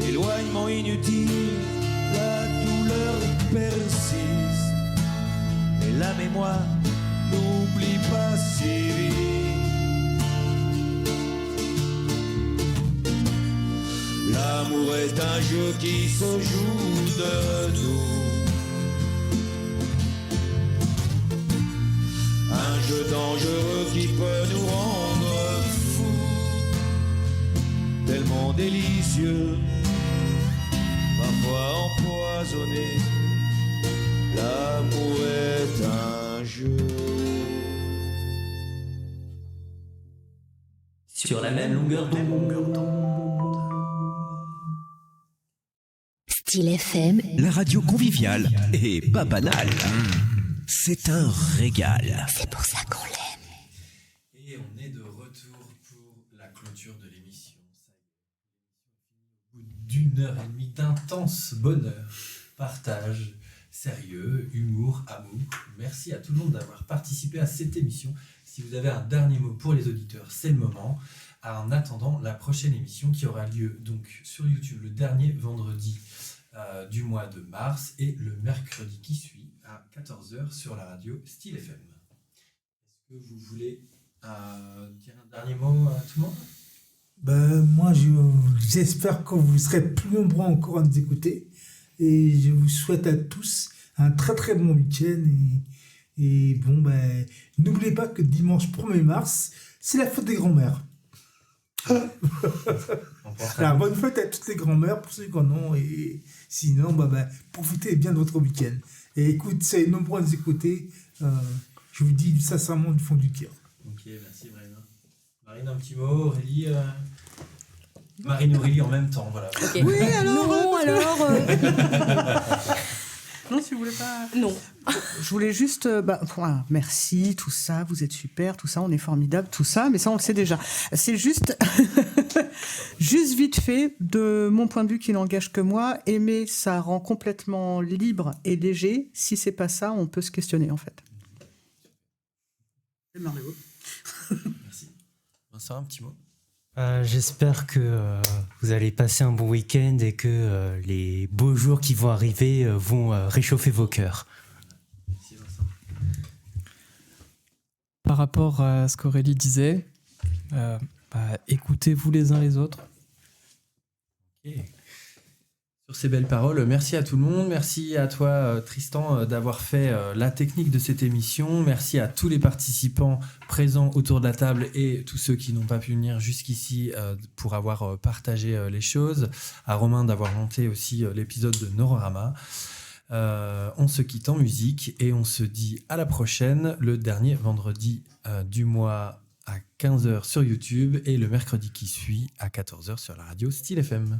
Éloignement inutile, la douleur persiste. Mais la mémoire n'oublie pas si vite. L'amour est un jeu qui se joue de nous. Un jeu dangereux qui peut nous rendre fous. Tellement délicieux, parfois empoisonné. L'amour est un jeu. Sur la même longueur d'onde. Style FM. La radio conviviale et pas banale. C'est un régal. C'est pour ça qu'on l'aime. Et on est de retour pour la clôture de l'émission. Au bout d'1h30 d'intense bonheur, partage, sérieux, humour, amour. Merci à tout le monde d'avoir participé à cette émission. Si vous avez un dernier mot pour les auditeurs, c'est le moment. En attendant la prochaine émission qui aura lieu donc sur YouTube le dernier vendredi du mois de mars et le mercredi qui suit à 14h sur la radio Style FM. Est-ce que vous voulez dire un dernier mot à tout le monde? Moi, j'espère que vous serez plus nombreux encore à nous écouter. Et je vous souhaite à tous un très très bon week-end. Et n'oubliez pas que dimanche 1er mars, c'est la fête des grands-mères. Alors, bonne fête à toutes les grands-mères pour ceux qui en ont. Et sinon, profitez bien de votre week-end. Et écoute, c'est nombreux à nous écouter. Je vous dis sincèrement du fond du cœur. Ok, merci Marine. Marine, un petit mot. Aurélie Marine, Aurélie en même temps, voilà. Okay. Oui, alors. Non, alors. Non, si vous voulez pas. Non. Je voulais juste. Merci, tout ça, vous êtes super, tout ça, on est formidable, tout ça, mais ça, on le sait déjà. C'est juste. Juste vite fait, de mon point de vue qui n'engage que moi, aimer, ça rend complètement libre et léger. Si c'est pas ça, on peut se questionner, en fait. Merci. Vincent, un petit mot. J'espère que vous allez passer un bon week-end et que les beaux jours qui vont arriver vont réchauffer vos cœurs. Merci Vincent. Par rapport à ce qu'Aurélie disait, écoutez-vous les uns les autres. Okay. Sur ces belles paroles, merci à tout le monde. Merci à toi, Tristan, d'avoir fait la technique de cette émission. Merci à tous les participants présents autour de la table et tous ceux qui n'ont pas pu venir jusqu'ici pour avoir partagé les choses. À Romain d'avoir monté aussi l'épisode de Neurorama. On se quitte en musique et on se dit à la prochaine, le dernier vendredi du mois à 15h sur YouTube et le mercredi qui suit à 14h sur la radio Style FM.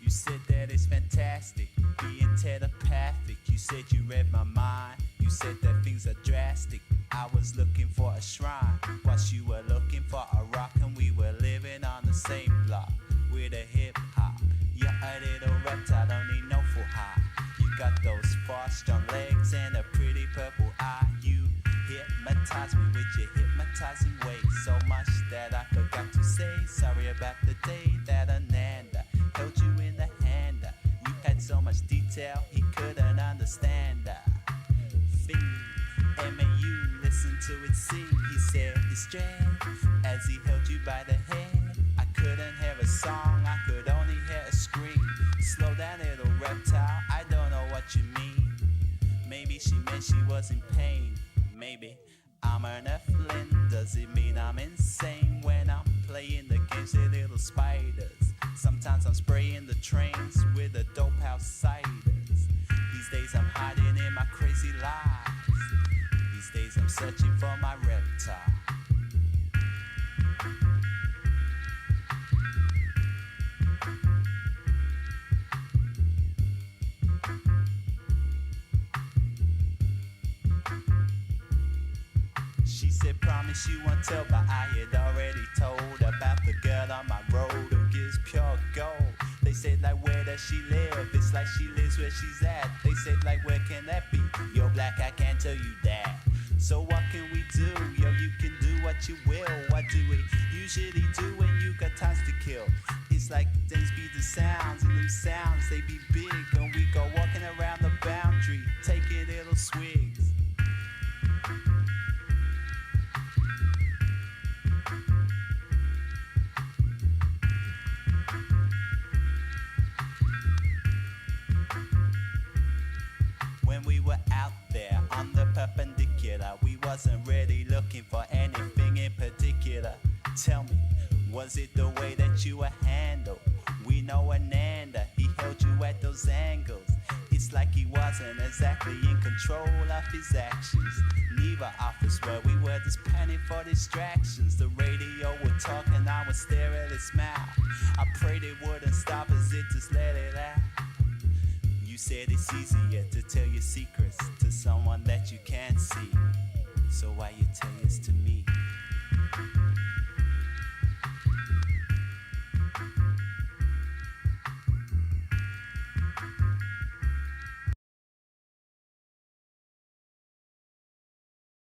You said that it's fantastic, being telepathic. You said you read my mind. You said that things are drastic. I was looking for a shrine, whilst you were looking for a rock, and we were living on the same block with a hip hop. You're a little reptile, don't need no full high. You got those fast, strong legs and a pretty purple eye. You hypnotize me with your hypnotizing ways, so much that I forgot to say sorry about the day that Ananda held you in the hand. You had so much detail he couldn't understand. Fiend, M.A.U. listen to it sing. He said distress as he held you by the head. I couldn't hear a song, I could only hear a scream. Slow down, little reptile, I don't know what you mean. Maybe she meant she was in pain. Maybe I'm an earthling. Does it mean I'm insane when I'm playing the games with little spiders? Sometimes I'm spraying the trains with the dope outsiders. These days I'm hiding in my crazy lies. These days I'm searching for my reptile. She said, promise you won't tell, but I had already told about the girl on my road who gives pure gold. They said, like, where does she live? It's like she lives where she's at. They said, like, where can that be? You're black, I can't tell you that. So what can we do? Yo, you can do what you will. What do we usually do when you got times to kill? It's like things be the sounds, and them sounds, they be big. And we go walking around the boundary, taking little swigs. When we were out there on the perpendicular, we wasn't really looking for anything in particular. Tell me, was it the way that you were handled? We know Ananda, he held you at those angles. It's like he wasn't exactly in control of his actions. Neither of us were, we were just panning for distractions. The radio would talk and I would stare at his mouth. I prayed it wouldn't stop as it just let it out. You said it's easier to tell your secrets to someone that you can't see. So why you tell yours to me?